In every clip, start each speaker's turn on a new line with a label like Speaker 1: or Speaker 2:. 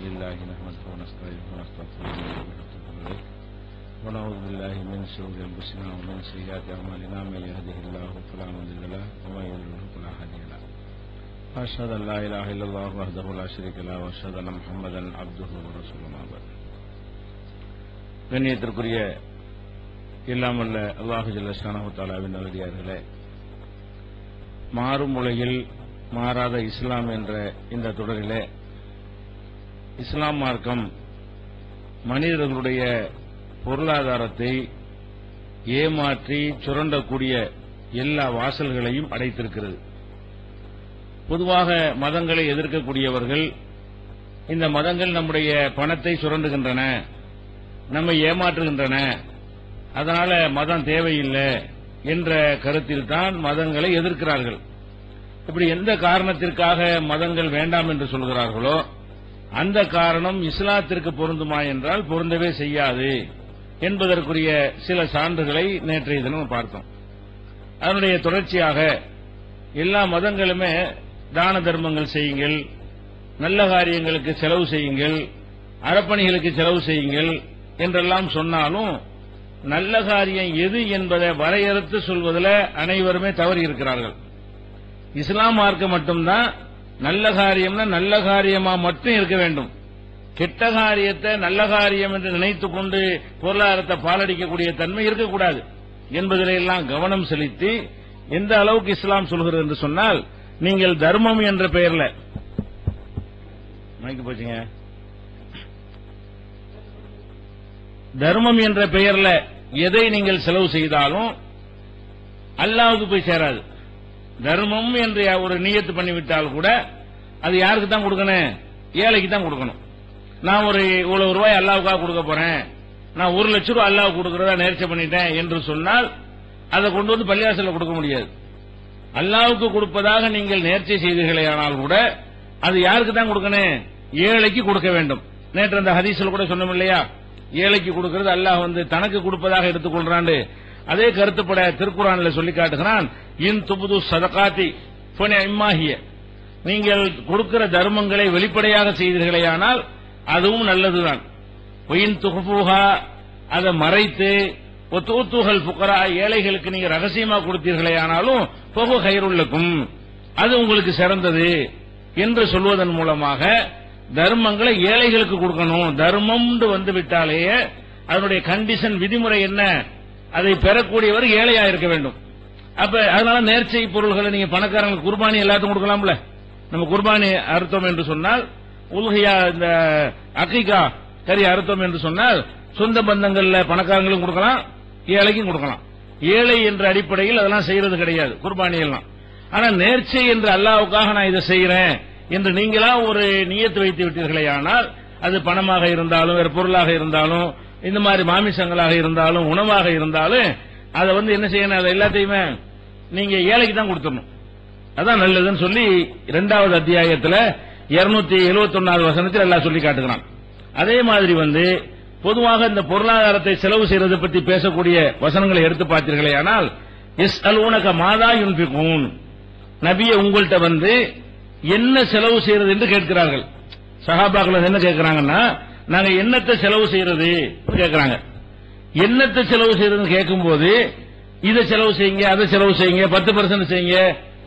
Speaker 1: لله نحمده ونستعينه ونستغفره ونعوذ بالله من شرور انفسنا ومن سيئات اعمالنا من يهده الله فلا مضل له ومن يضلل فلا هادي له أشهد أن لا إله إلا الله وحده لا شريك له وأشهد أن محمدا عبده ورسوله بعد கண்ணியத்திற்குரிய இல்லாமல்ல அல்லாஹு ஜல்ல ஷானஹு தஆலாவின் நல்லடியார்களே, மாறும் உலகில் மாறாத இஸ்லாம் என்ற இந்த தொடரிலே இஸ்லாம் மார்க்கம் மனிதர்களுடைய பொருளாதாரத்தை ஏமாற்றி சுரண்டக்கூடிய எல்லா வாசல்களையும் அடைத்திருக்கிறது. பொதுவாக மதங்களை எதிர்க்கக்கூடியவர்கள் இந்த மதங்கள் நம்முடைய பணத்தை சுரண்டுகின்றன, நம்மை ஏமாற்றுகின்றன, அதனால மதம் தேவையில்லை என்ற கருத்தில் தான் மதங்களை எதிர்க்கிறார்கள். இப்படி எந்த காரணத்திற்காக மதங்கள் வேண்டாம் என்று சொல்கிறார்களோ அந்த காரணம் இஸ்லாத்திற்கு பொருந்துமா என்றால் பொருந்தவே செய்யாது என்பதற்குரிய சில சான்றுகளை நேற்றைய தினம் பார்த்தோம். அதனுடைய தொடர்ச்சியாக எல்லா மதங்களுமே தான தர்மங்கள் செய்யுங்கள், நல்ல காரியங்களுக்கு செலவு செய்யுங்கள், அறப்பணிகளுக்கு செலவு செய்யுங்கள் என்றெல்லாம் சொன்னாலும் நல்ல காரியம் எது என்பதை வரையறுத்து சொல்வதில் அனைவருமே தவறி இருக்கிறார்கள். இஸ்லாம் மார்க்கம் மட்டும்தான் நல்ல காரியம்னா நல்ல காரியமா மட்டும் இருக்க வேண்டும். கெட்ட காரியத்தை நல்ல காரியம் என்று நினைத்துக் கொண்டு பொருளாதாரத்தை பாலடிக்கக்கூடிய தன்மை இருக்கக்கூடாது என்பதில் எல்லாம் கவனம் செலுத்தி எந்த அளவுக்கு இஸ்லாம் சொல்கிறது என்று சொன்னால், நீங்கள் தர்மம் என்ற பெயர்ல மைக்கு போச்சுங்க, தர்மம் என்ற பெயர்ல எதை நீங்கள் செலவு செய்தாலும் அல்லாஹ்வுக்கு போய் சேராது. தர்மம் என்று ஒரு நியத்து பண்ணிவிட்டால் கூட அது யாருக்கு தான் கொடுக்கணும்? ஏழைக்கு தான் கொடுக்கணும். நான் ஒரு இவ்வளவு ரூபாய் அல்லாஹ்வுக்காக கொடுக்க போறேன், நான் 1 லட்சம் ரூபாய் அல்லாஹ்வுக்கு கொடுக்கறதா நேர்ச்சை பண்ணிட்டேன் என்று சொன்னால் அதை கொண்டு வந்து பள்ளிவாசல்ல கொடுக்க முடியாது. அல்லாஹ்வுக்கு கொடுப்பதாக நீங்கள் நேர்ச்சை செய்தீர்களேயானால் கூட அது யாருக்கு தான் கொடுக்கணும்? ஏழைக்கு கொடுக்க வேண்டும். நேற்று அந்த ஹதீஸ்ல கூட சொன்னோம் இல்லையா, ஏழைக்கு கொடுக்கிறது அல்லாஹ் தனக்கு கொடுப்பதாக எடுத்துக்கொள்றான். அதே கருத்துப்பட திருக்குர்ஆன்ல சொல்லி காட்டுகிறான், இன் துபுது சதகாத்தி ஃபனிஅம்மாஹிய, நீங்கள் கொடுக்கிற தர்மங்களை வெளிப்படையாக செய்தீர்களேயானால் அதுவும் நல்லதுதான். ஒயின் துஹ்ஃபூஹா, அதை மறைத்து ஒத்தூத்துகள் புகரா, ஏழைகளுக்கு நீங்க ரகசியமா கொடுத்தீர்களேயானாலும் ஃபஹு கைருல் லக்கும், அது உங்களுக்கு சிறந்தது என்று சொல்வதன் மூலமாக தர்மங்களை ஏழைகளுக்கு கொடுக்கணும். தர்மம் வந்து விட்டாலேயே அதனுடைய கண்டிஷன் விதிமுறை என்ன? அதை பெறக்கூடியவர் ஏழையா இருக்க வேண்டும். அப்ப அதனால நேர்ச்சை பொருள்களை நீங்க பணக்காரங்களுக்கு குர்பானி எல்லாத்துக்கும் கொடுக்கலாம்ல. நம்ம குர்பானி அறுத்தோம் என்று சொன்னால், உல்ஹியா இந்த அகீகா கறி அறுத்தோம் என்று சொன்னால் சொந்த பந்தங்கள்ல பணக்காரங்களுக்கும் கொடுக்கலாம், ஏழைக்கும் கொடுக்கலாம். ஏழை என்ற அடிப்படையில் அதெல்லாம் செய்யறது கிடையாது குர்பானி எல்லாம். ஆனா நேர்ச்சை என்று அல்லாஹ்வுக்காக நான் இதை செய்யறேன் என்று நீங்களா ஒரு நியத்து வைத்து விட்டீர்களேயானால், அது பணமாக இருந்தாலும் வேற பொருளாக இருந்தாலும் இந்த மாதிரி மாமிசங்களாக இருந்தாலும் உணவாக இருந்தாலும் அதை என்ன செய்யணும்? அதை எல்லாத்தையுமே நீங்க ஏழைக்கு தான் கொடுத்துடணும். அதான் நல்லதுன்னு சொல்லி 2வது அத்தியாயத்தில் 271வது வசனத்தில் எல்லாம் சொல்லி காட்டுகிறான். அதே மாதிரி பொதுவாக இந்த பொருளாதாரத்தை செலவு செய்யறது பற்றி பேசக்கூடிய வசனங்களை எடுத்து பார்த்தீர்களேயானால், யஸ்அலூனக மாதா யுன்ஃபிகூன், நபியே உங்கள்கிட்ட என்ன செலவு செய்யறது என்று கேட்கிறார்கள். சஹாபாக்கள் என்ன கேட்கிறாங்கன்னா, நாங்க என்னத்தை செலவு செய்யறது கேட்கிறாங்க. என்னத்தை செலவு செய்யறதுன்னு கேட்கும்போது இதை செலவு செய்யுங்க, அதை செலவு செய்யுங்க, 10% செய்யுங்க,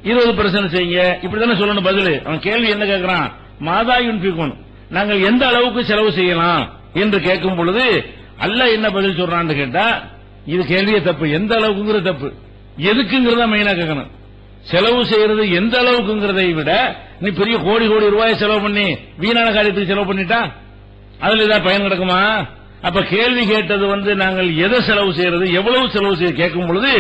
Speaker 1: 20% செய்யுங்க, இப்படித்தானே சொல்லணும் பதில். அவன் கேள்வி என்ன கேட்கிறான்? மாதா யுன்ஃபிகூன், நாங்கள் எந்த அளவுக்கு செலவு செய்யலாம் என்று கேட்கும் பொழுது அல்லாஹ் என்ன பதில் சொல்றான்னு கேட்டா, இது கேள்வியே தப்பு. எந்த அளவுக்குங்கிற தப்பு, எதுக்குங்கிறத மெயினா கேட்கணும். செலவு செய்யறது எந்த அளவுக்குங்கிறதை விட நீ பெரிய கோடி கோடி ரூபாய் செலவு பண்ணி வீணான காரியத்துக்கு செலவு பண்ணிட்டா அதுல ஏதாவது பயன் கிடக்குமா? அப்ப கேள்வி கேட்டது நாங்கள் எதை செலவு செய்யறது, எவ்வளவு செலவு செய்ய கேட்கும் பொழுது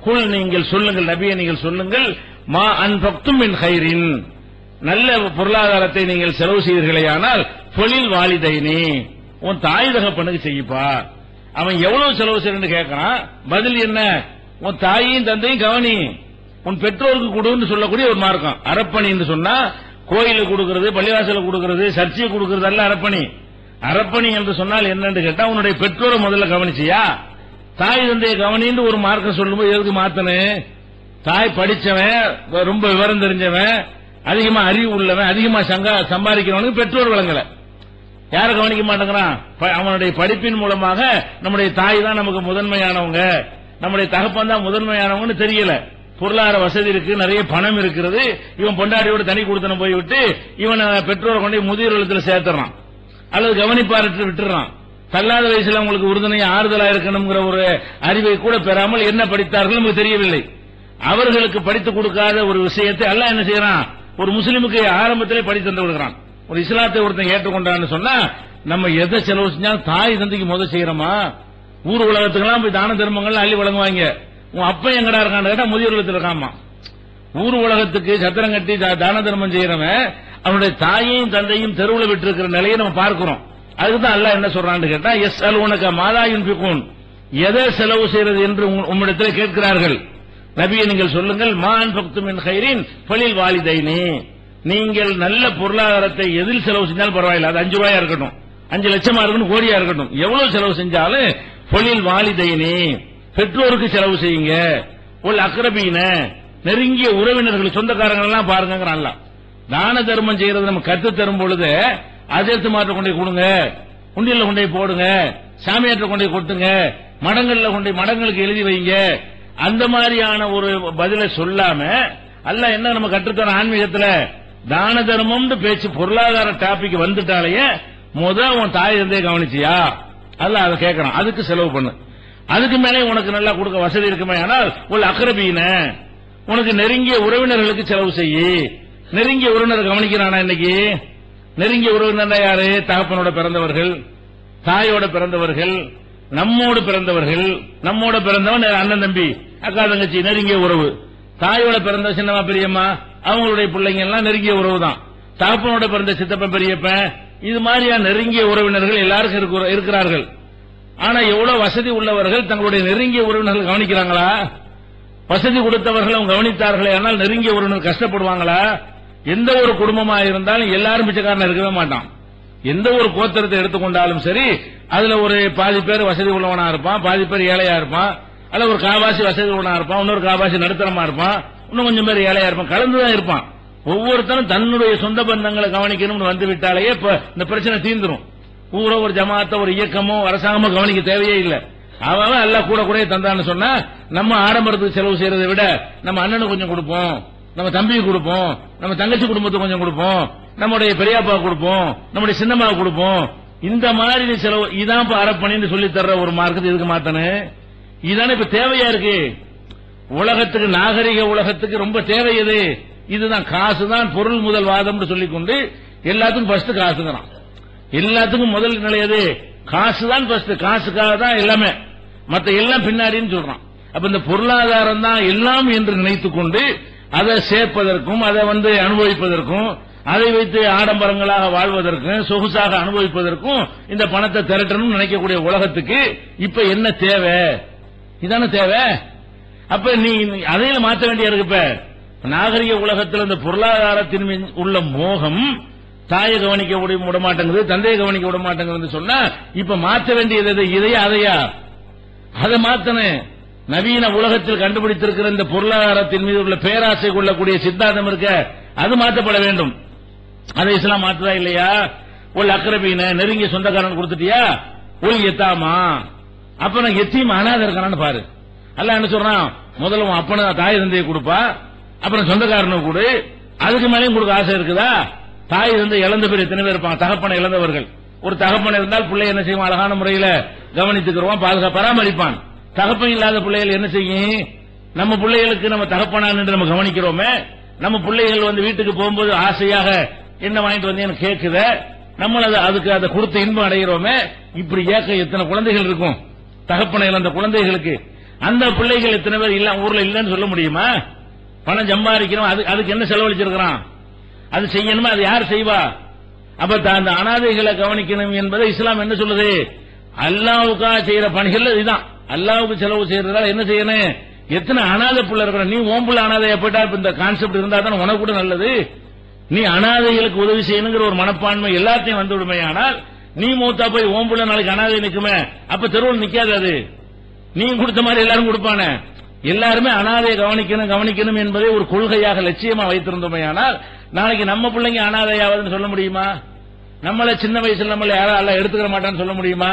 Speaker 1: குல், நீங்கள் சொல்லுங்கள் நபியை, நீங்கள் சொல்லுங்கள், மா அன்ஃபக்தும் மின் கைரின், நல்ல பொருளாதாரத்தை நீங்கள் செலவு செய்தீர்களேயானால் ஃபலில் வாலிதைனி, உன் தாய் தகப்பனுக்கு செய்யப்பா. அவன் எவ்வளவு செலவு செய்யறன்னு கேட்கறான். பதில் என்ன? உன் தாயையும் தந்தையும் கவனி, உன் பெற்றோருக்கு கொடுன்னு சொல்லக்கூடிய ஒரு மார்க்கம். அறப்பணி என்று சொன்னா கோயிலுக்கு கொடுக்கிறது, பள்ளிவாசலுக்கு கொடுக்கிறது, சர்ச்சையை கொடுக்கிறது அல்ல அறப்பணி. அறப்பணி என்று சொன்னால் என்னன்னு கேட்டா, உன்னுடைய பெற்றோரை முதல்ல கவனிச்சியா, தாய் தந்தையை கவனின்னு ஒரு மார்க்கம் சொல்லும்போது எதுக்கு மாத்தனு? தாய் படிச்சவன், ரொம்ப விவரம் தெரிஞ்சவன், அதிகமா அறிவு உள்ளவன், அதிகமா சம்பாதிக்கிறவனுக்கு பெற்றோர் வழங்கல. யாரை கவனிக்க மாட்டேங்கிறான்? அவனுடைய படிப்பின் மூலமாக நம்முடைய தாய் தான் நமக்கு முதன்மையானவங்க, நம்முடைய தகப்பன் தான் முதன்மையானவங்கன்னு தெரியல. பொருளாதார வசதி இருக்கு, நிறைய பணம் இருக்கிறது, இவன் பொண்டாட்டியோட தனி கொடுத்தன போய்விட்டு இவன் பெற்றோரை கொண்டு முதியோர் இல்லத்துல சேர்த்துறான் அல்லது கவனிப்பாரற்று விட்டுறான். தள்ளாத வயசுல அவங்களுக்கு உறுதுணை ஆறுதலா இருக்கணுங்கிற ஒரு அறிவை கூட பெறாமல் என்ன படித்தார்கள் நமக்கு தெரியவில்லை. அவர்களுக்கு படித்துக் கொடுக்காத ஒரு விஷயத்தை அல்லாஹ் என்ன செய்யறான்? ஒரு முஸ்லிமுக்கு ஆரம்பத்திலே படித்து தந்து கொடுக்கிறான். ஒரு இஸ்லாத்தை ஒருத்தன் ஏற்றுக்கொண்டான்னு சொன்னா நம்ம எதை செலவு செஞ்சாலும் தாய் தந்தைக்கு முதல் செய்யறோமா? ஊர் உலகத்துக்கெல்லாம் போய் தான தர்மங்கள் அள்ளி வழங்குவாங்க. உன் அப்ப எங்கடா இருக்கான்னு கேட்டா முதியோர் இல்லத்தில் இருக்காமா. ஊர் உலகத்துக்கு சத்திரம் கட்டி தான தர்மம் செய்யறவன் அவனுடைய தாயையும் தந்தையும் தெருவில் விட்டு இருக்கிற நிலையை நம்ம பார்க்கிறோம். அதுக்குதான் அல்லாஹ் என்ன சொல்றான்னு கேட்டா, எஸ் அல் உனக்கு மாதா யுன்ஃபிகூன், எதை செலவு செய்யறது என்று உம்மிடத்தில் கேட்கிறார்கள். நபியை நீங்கள் சொல்லுங்கள், மான் பக்து மின் கைரின் பலில் வாலிதைனி, நீங்கள் நல்ல பொருளாதாரத்தை எதில் செலவு செஞ்சாலும் பரவாயில்லை, அது 5 ரூபாயா இருக்கட்டும், 5 லட்சமா இருக்கட்டும், கோடியா இருக்கட்டும், எவ்வளவு செலவு செஞ்சாலும் பலில் வாலிதைனி, பெற்றோருக்கு செலவு செய்யுங்க. ஒரு அக்ரபீன, நெருங்கிய உறவினர்கள் சொந்தக்காரங்கள் எல்லாம் பாருங்க. தான தர்மம் செய்யறது நம்ம கத்து தரும் பொழுது அஜர்த்து மாற்ற கொண்டே கொடுங்க, குண்டில கொண்டே போடுங்க, சாமியாற்ற கொண்டே கொட்டுங்க, மடங்கள்ல கொண்டே மடங்களுக்கு எழுதி வைங்க, அந்த மாதிரியான ஒரு பதிலை சொல்லாம அல்லாஹ் என்ன நம்ம கற்றுத்தர ஆன்மீகத்துல தான தர்மம் பேச்சு பொருளாதார டாபிக் வந்துட்டாலேயே உன் தாய் தந்தையை கவனிச்சியா அல்லாஹ் அதை கேட்கறான். அதுக்கு செலவு பண்ணு, அதுக்கு மேலே உனக்கு நல்லா கொடுக்க வசதி இருக்குமே ஆனால் ஒரு அக்ரபீன, உனக்கு நெருங்கிய உறவினர்களுக்கு செலவு செய்யி. நெருங்கிய உறவினர் கவனிக்கிறானா? இன்னைக்கு நெருங்கிய உறவினர் யாரு? தகப்பனோட பிறந்தவர்கள், தாயோட பிறந்தவர்கள், நம்மோடு பிறந்தவர்கள். நம்மோட பிறந்தவன் அண்ணன் தம்பி அக்கா தங்கச்சி நெருங்கிய உறவு. தாயோட பிறந்த சின்னம்மா பெரியம்மா அவங்களுடைய பிள்ளைங்க எல்லாம் நெருங்கிய உறவு தான். தகப்பனோட பிறந்த சித்தப்பன் பெரியப்பன் இது மாதிரியா நெருங்கிய உறவினர்கள் எல்லாருக்கும் இருக்கிறார்கள். ஆனா எவ்வளவு வசதி உள்ளவர்கள் தங்களுடைய நெருங்கிய உறவினர்கள் கவனிக்கிறாங்களா? வசதி கொடுத்தவர்கள் அவங்க கவனித்தார்களே ஆனால் நெருங்கிய உறவினர் கஷ்டப்படுவாங்களா? எந்த ஒரு குடும்பமா இருந்தாலும் எல்லாரும் பிச்சைக்காரன் இருக்கவே மாட்டான். எந்த ஒரு கோத்திரத்தை எடுத்துக்கொண்டாலும் சரி, அதுல ஒரு பாதி பேர் வசதி உள்ளவனா இருப்பான், பாதி பேர் ஏழையா இருப்பான், அல்ல ஒரு காவாசி வசதி உள்ளவனா இருப்பான், இன்னொரு காவாசி நடுத்தரமா இருப்பான், இன்னும் கொஞ்சம் பேர் ஏழையா இருப்பான், கலந்துதான் இருப்பான். ஒவ்வொருத்தரும் தன்னுடைய சொந்த பந்தங்களை கவனிக்கணும்னு வந்து விட்டாலேயே இந்த பிரச்சனை தீர்ந்துரும். ஊரோ ஒரு ஜமாத்த ஒரு இயக்கமோ அரசாங்கமோ கவனிக்க தேவையே இல்லை. அவன் எல்லாம் கூட கூட தந்தான்னு சொன்னா நம்ம ஆடம்பரத்துக்கு செலவு செய்யறதை விட நம்ம அண்ணனுக்கு கொஞ்சம் கொடுப்போம், நம்ம தம்பிக்கு கொடுப்போம், நம்ம தங்கச்சி குடும்பத்துக்கு கொஞ்சம் கொடுப்போம், நம்முடைய பெரியப்பா கொடுப்போம், நம்முடைய சின்னம்மாவுக்கு கொடுப்போம். இந்த மாதிரி செலவு இதான் அரப்பணின்னு சொல்லி தர்ற ஒரு மார்க்கத்தை இதுக்கு மாத்தனு. இதுதானே இப்ப தேவையா இருக்கு. உலகத்துக்கு நாகரிக உலகத்துக்கு ரொம்ப தேவை எது? இதுதான். காசு தான் பொருள் முதல் வாதம் சொல்லிக்கொண்டு எல்லாத்துக்கும் ஃபர்ஸ்ட் காசுங்கிறான். எல்லாத்துக்கும் முதல் நிலை எது? காசு தான் ஃபர்ஸ்ட். காசுக்காக தான் எல்லாமே, மத்த எல்லாம் பின்னாடின்னு சொல்றான். அப்ப இந்த பொருளாதாரம் தான் எல்லாம் என்று நினைத்துக் கொண்டு அதை சேர்ப்பதற்கும் அதை அனுபவிப்பதற்கும் அதை வைத்து ஆடம்பரங்களாக வாழ்வதற்கும் சொகுசாக அனுபவிப்பதற்கும் இந்த பணத்தை திரட்டணும் நினைக்கக்கூடிய உலகத்துக்கு இப்ப என்ன தேவை? இதான தேவை. அப்ப நீ அதையில மாற்ற வேண்டிய இருக்கு. இப்ப நாகரிக உலகத்தில் இந்த பொருளாதாரத்தின் உள்ள மோகம் தாயை கவனிக்க விட மாட்டேங்குது, தந்தையை கவனிக்க விட மாட்டேங்குது சொன்னா இப்ப மாற்ற வேண்டியது எது? இதையா அதையா? அதை மாத்தணும். நவீன உலகத்தில் கண்டுபிடித்திருக்கிற இந்த பொருளாதாரத்தின் மீது உள்ள பேராசை கொள்ளக்கூடிய சித்தாந்தம் இருக்க, அது மாற்றப்பட வேண்டும். அதை இஸ்லாம் மாற்றுதா இல்லையா? ஒரு அக்ரபீன நெருங்கிய சொந்தக்காரன் கொடுத்துட்டியா? ஒரு எத்தாமா அப்ப நான் எத்தீம் அனாதை இருக்கானு பாரு. அல்ல என்ன சொல்றான்? முதல்ல உன் அப்பனை தாய் தந்தையை கொடுப்பா, அப்புறம் சொந்தக்காரனை கொடு. அதுக்கு மேலேயும் கொடுக்க ஆசை இருக்குதா? தாய் தந்தை இழந்த பேர் எத்தனை பேர் இருப்பாங்க? தகப்பனை இழந்தவர்கள். ஒரு தகப்பனை இருந்தால் பிள்ளை என்ன செய்வான்? அழகான முறையில கவனித்துக்கிறோம், பராமரிப்பான். தகப்பன் இல்லாத பிள்ளைகள் என்ன செய்யும்? நம்ம பிள்ளைகளுக்கு நம்ம தகப்பனான் என்று நம்ம கவனிக்கிறோமே, நம்ம பிள்ளைகள் வீட்டுக்கு போகும்போது ஆசையாக என்ன வாங்கிட்டு வந்து எனக்கு கேட்குத, நம்ம அதுக்கு அதை கொடுத்து இன்பம் அடைகிறோமே. இப்படி ஏக்க எத்தனை குழந்தைகள் இருக்கும் தகப்பனை இழந்த குழந்தைகளுக்கு. அந்த பிள்ளைகள் எத்தனை பேர் இல்ல ஊர்ல இல்லன்னு சொல்ல முடியுமா? பணம் சம்பாதிக்கிறோம், அதுக்கு என்ன செலவழிச்சிருக்கிறான்? அது செய்யணுமா? அது யார் செய்வா? அப்ப அந்த அனாதைகளை கவனிக்கணும் என்பதை இஸ்லாம் என்ன சொல்லுது? அல்லாவுக்காக செய்யற பணிகள் இதுதான். அல்லாவுக்கு செலவு செய்யறதால என்ன செய்யணும்? எத்தனை அனாதை பிள்ளை இருக்கிற நீ ஓம்புள்ள அனாதைய போயிட்டா இந்த கான்செப்ட் இருந்தா தான் உனக்கு கூட நல்லது. நீ அனாதைகளுக்கு உதவி செய்யணுங்கிற ஒரு மனப்பான்மை எல்லாத்தையும் வந்து விடுமே. ஆனால் நீ மூத்தா போய் ஓம்புள்ள நாளைக்கு அனாதை நிக்குமே, அப்ப தெருவில் நிக்காது. அது நீ கொடுத்த மாதிரி எல்லாரும் கொடுப்பான. எல்லாருமே அனாதையை கவனிக்கணும் என்பதை ஒரு கொள்கையாக லட்சியமா வைத்திருந்தோமே. ஆனால் நாளைக்கு நம்ம பிள்ளைங்க அனாதையாவதுன்னு சொல்ல முடியுமா? நம்மள சின்ன வயசுல நம்மள யாரும் அல்ல எடுத்துக்கிற மாட்டான்னு சொல்ல முடியுமா?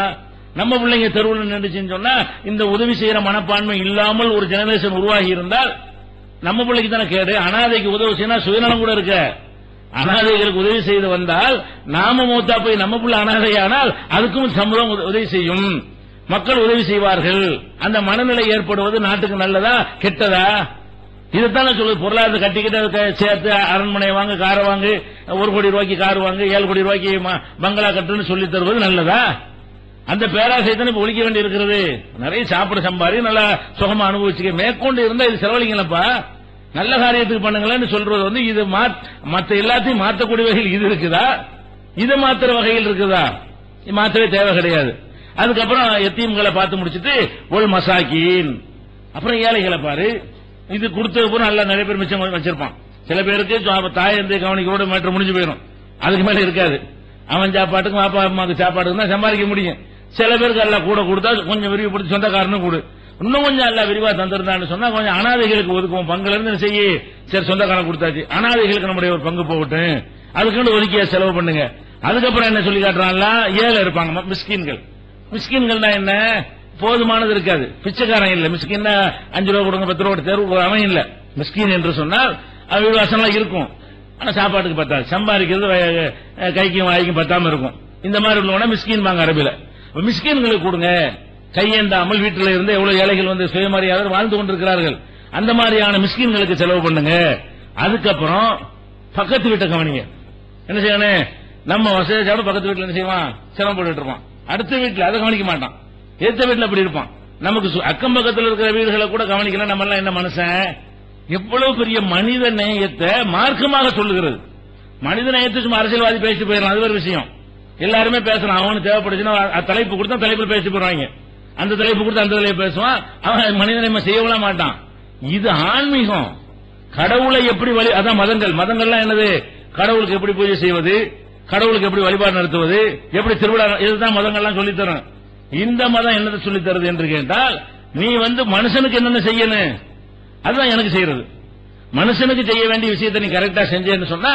Speaker 1: நம்ம பிள்ளைங்க தெருவில் நின்றுச்சுன்னு சொன்னா இந்த உதவி செய்யற மனப்பான்மை இல்லாமல் ஒரு ஜெனரேஷன் உருவாகி இருந்தால் நம்ம பிள்ளைக்கு தானே கேடு. அனாதைக்கு உதவி செய்யணும் சுயநலம் கூட இருக்க. அனாதைகளுக்கு உதவி செய்து வந்தால் நாம மூத்தா போய் நம்ம பிள்ளை அனாதையானால் அதுக்கும் சமூகம் உதவி செய்யும், மக்கள் உதவி செய்வார்கள். அந்த மனநிலை ஏற்படுவது நாட்டுக்கு நல்லதா கெட்டதா? இதுதானே சொல்லுது. பொருளாதார கட்டிக்கிட்டு சேர்த்து அரண்மனை வாங்க, காரை வாங்கு, 1 கோடி ரூபாய்க்கு கார் வாங்கு, 7 கோடி ரூபாய்க்கு பங்களா கட்டுன்னு சொல்லி தருவது நல்லதா? அந்த பேராசை தானே இப்ப ஒழிக்க வேண்டி இருக்கிறது. நிறைய சாப்பிட சம்பாதி நல்லா சுகமா அனுபவிச்சுக்க, மேற்கொண்டு இருந்தா இது செலவழிங்களப்பா, நல்ல காரியத்துக்கு பண்ணுங்களேன்னு சொல்றது இது மற்ற எல்லாத்தையும் மாற்றக்கூடிய வகையில் இது இருக்குதா? இது மாத்திர வகையில் இருக்குதா? மாத்திரவே தேவை கிடையாது. அதுக்கப்புறம் எத்தீம்களை பார்த்து முடிச்சுட்டு ஒல் மசாக்கீன், அப்புறம் ஏழைகளை பாரு. இது கொடுத்தது பூரா நல்லா நிறைய பேர் மிச்சம் வச்சிருப்பான். சில பேருக்கு தாய் இருந்து கவனிக்கோட மேட்டர் முடிஞ்சு போயிடும், அதுக்கு மேல இருக்காது. அவன் சாப்பாட்டுக்கும் பாப்பா அம்மாவுக்கு சாப்பாட்டுக்கு தான் சம்பாதிக்க முடியும். சில பேருக்கு எல்லாம் கூட கொடுத்தா கொஞ்சம் விரிவுபடுத்தி சொந்தக்காரனும் கொடு, இன்னும் கொஞ்சம் எல்லாம் விரிவா தந்திருந்தான்னு சொன்னா கொஞ்சம் அனாதைகளுக்கு ஒதுக்குவோம். பங்குல இருந்து செய்ய சரி சொந்தக்காரன் கொடுத்தாச்சு, அனாதைகளுக்கு நம்முடைய ஒரு பங்கு போகட்டும், அதுக்கு ஒதுக்கிய செலவு பண்ணுங்க. அதுக்கப்புறம் என்ன சொல்லி காட்டுறாங்களா? ஏழை இருப்பாங்க மிஸ்கின்கள். மிஸ்கின்கள் தான் என்ன? போதுமானது இருக்காது. பிச்சைக்காரன் இல்ல மிஸ்கின். 5 ரூபா கொடுங்க 10 ரூபா தேர்வு அவன் இல்ல. மிஸ்கின் என்று சொன்னால் வீடுவாசம்லாம் இருக்கும், ஆனா சாப்பாட்டுக்கு பத்தாது, சம்பாதிக்கிறது கைக்கும் வாய்க்கும் பத்தாம இருக்கும். இந்த மாதிரி உள்ளவன மிஸ்கின் வாங்க அரபில. மிஸ்கின்களுக்கு கொடுங்க. கையேந்தாமல் வீட்டில் இருந்து எவ்வளவு ஏழைகள் சுயமரியாதை வாழ்ந்து கொண்டிருக்கிறார்கள், அந்த மாதிரியான மிஸ்கின்களுக்கு செலவு பண்ணுங்க. அதுக்கப்புறம் பக்கத்து வீட்டை கவனிங்க. என்ன செய்யணும்? நம்ம வசதி பக்கத்து வீட்டுல என்ன செய்வான்? சிரமப்பட்டு இருப்பான். அடுத்த வீட்டுல அதை கவனிக்க மாட்டான், ஏத்த வீட்டுல அப்படி இருப்பான். நமக்கு அக்கம் பக்கத்தில் இருக்கிற வீடுகளை கூட கவனிக்கலாம். நம்ம எல்லாம் என்ன மனுஷன்? எவ்வளவு பெரிய மனித நேயத்தை மார்க்கமாக சொல்லுகிறது. மனித நேயத்தை சும்மா அரசியல்வாதி பேசிட்டு போயிடலாம், அது ஒரு விஷயம். எல்லாருமே பேசலாம். அவனுக்கு தேவைப்படுச்சுன்னா தலைப்பு கொடுத்தா தலைப்பில் பேசிட்டு போறாங்க, அந்த தலைப்பு கொடுத்து அந்த தலைப்பு பேசுவான். அவன் மனித நேயம் செய்யவே மாட்டான். இது ஆன்மீகம். கடவுளை எப்படி வழி, அதான் மதங்கள்லாம் என்னது? கடவுளுக்கு எப்படி பூஜை செய்வது, கடவுளுக்கு எப்படி வழிபாடு நடத்துவது, எப்படி திருவிழா, இதுதான் மதங்கள்லாம் சொல்லித்தரும். இந்த மதம் என்னது சொல்லி தருது என்று கேட்டால், நீ மனுஷனுக்கு என்னென்ன செய்யணும் அதுதான் எனக்கு செய்யறது. மனுஷனுக்கு செய்ய வேண்டிய விஷயத்தை நீ கரெக்டா செஞ்சேன்னு சொன்னா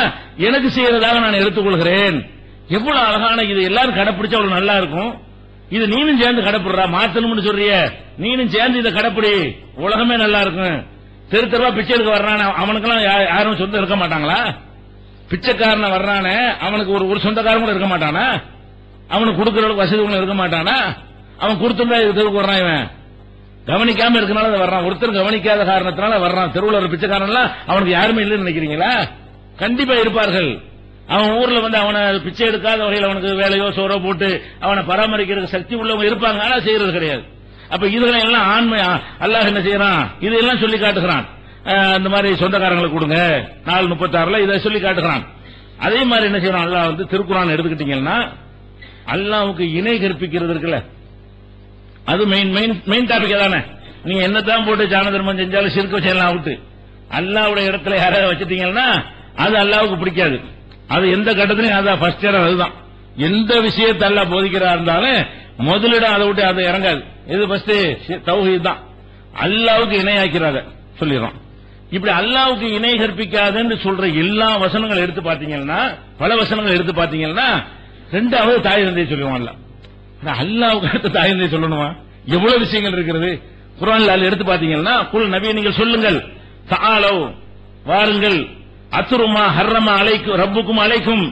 Speaker 1: எனக்கு செய்யறதாக நான் எடுத்துக்கொள்கிறேன். எவ்வளவு அழகான இது, எல்லாரும் கடைப்பிடிச்சா அவ்வளவு நல்லா இருக்கும். இது நீனும் சேர்ந்து கடைப்பிடுறா, மாத்தணும்னு சொல்றிய, நீனும் சேர்ந்து இதை கடைப்பிடி, உலகமே நல்லா இருக்கும். தெரு தெருவா பிச்சை எடுக்க வர்றான அவனுக்கெல்லாம் யாரும் சொந்தம் இருக்க மாட்டாங்களா? பிச்சைக்காரன வர்றானே அவனுக்கு ஒரு சொந்தக்காரன் கூட இருக்க மாட்டானா? அவனுக்கு கொடுக்கற வசதி இருக்க மாட்டானா? அவன் கொடுத்துருந்தா இது தெருவுக்கு வர்றான். இவன் கவனிக்காம இருக்கனால வர்றான். ஒருத்தர் கவனிக்காத காரணத்தினால வர்றான். தெருவில் ஒரு பிச்சைக்காரன் அவனுக்கு யாருமே இல்லைன்னு நினைக்கிறீங்களா? கண்டிப்பா இருப்பார்கள். அவன் ஊர்ல அவனை பிச்சை எடுக்காத வகையில் அவனுக்கு வேலையோ சோறோ போட்டு அவனை பராமரிக்கிறதுக்கு சக்தி உள்ளவங்க இருப்பாங்க, ஆனா செய்யறது கிடையாது. அப்ப இதுகளை எல்லாம் ஆண்மை அல்லாஹ் என்ன செய்யறான்? இதெல்லாம் சொல்லி காட்டுகிறான். இந்த மாதிரி சொந்தக்காரங்களுக்கு கொடுங்க 4:36 இதை சொல்லி காட்டுகிறான். அதே மாதிரி என்ன செய்யறான் அல்லாஹ்? திருக்குர்ஆன் எடுத்துக்கிட்டீங்கன்னா அல்லாஹ்வுக்கு இணை கற்பிக்கிறது இருக்குல்ல, அது மெயின் டாபிக் தானே. நீங்க என்னதான் போட்டு ஜான தர்மம் செஞ்சாலும் சிறுக்க வச்செல்லாம் அவுட்டு. அல்லாஹ்வுடைய இடத்துல யாராவது வச்சிட்டீங்கன்னா அது அல்லாஹ்வுக்கு பிடிக்காது. அது எந்த கட்டத்திலையும் அதான் ஃபர்ஸ்ட் இடம். அதுதான் எந்த விஷயத்தை அல்லாஹ் போதிக்கிறா இருந்தாலும் முதலிடம் அதை விட்டு அதை இறங்காது. இது ஃபர்ஸ்ட் தௌஹீத் தான். அல்லாஹ்வுக்கு இணையாக்கிறாத சொல்லிடுறோம். இப்படி அல்லாஹ்வுக்கு இணை கற்பிக்காதுன்னு சொல்ற எல்லா வசனங்களை எடுத்து பாத்தீங்கன்னா, பல வசனங்கள் எடுத்து பாத்தீங்கன்னா, ரெண்டாவது தாய் தந்தையை சொல்லுவான். அல்லாஹ்வுக்கு அடுத்த தாய் தந்தையை சொல்லணுமா? எவ்வளவு விஷயங்கள் இருக்கிறது குர்ஆன்ல எடுத்து பாத்தீங்கன்னா, குல் நபியே நீங்கள் சொல்லுங்கள், தஆலவ் வாருங்கள், அத்ருமா ஹர்ரமா அலைக்கும் ரப்புக்கும் அலைக்கும்,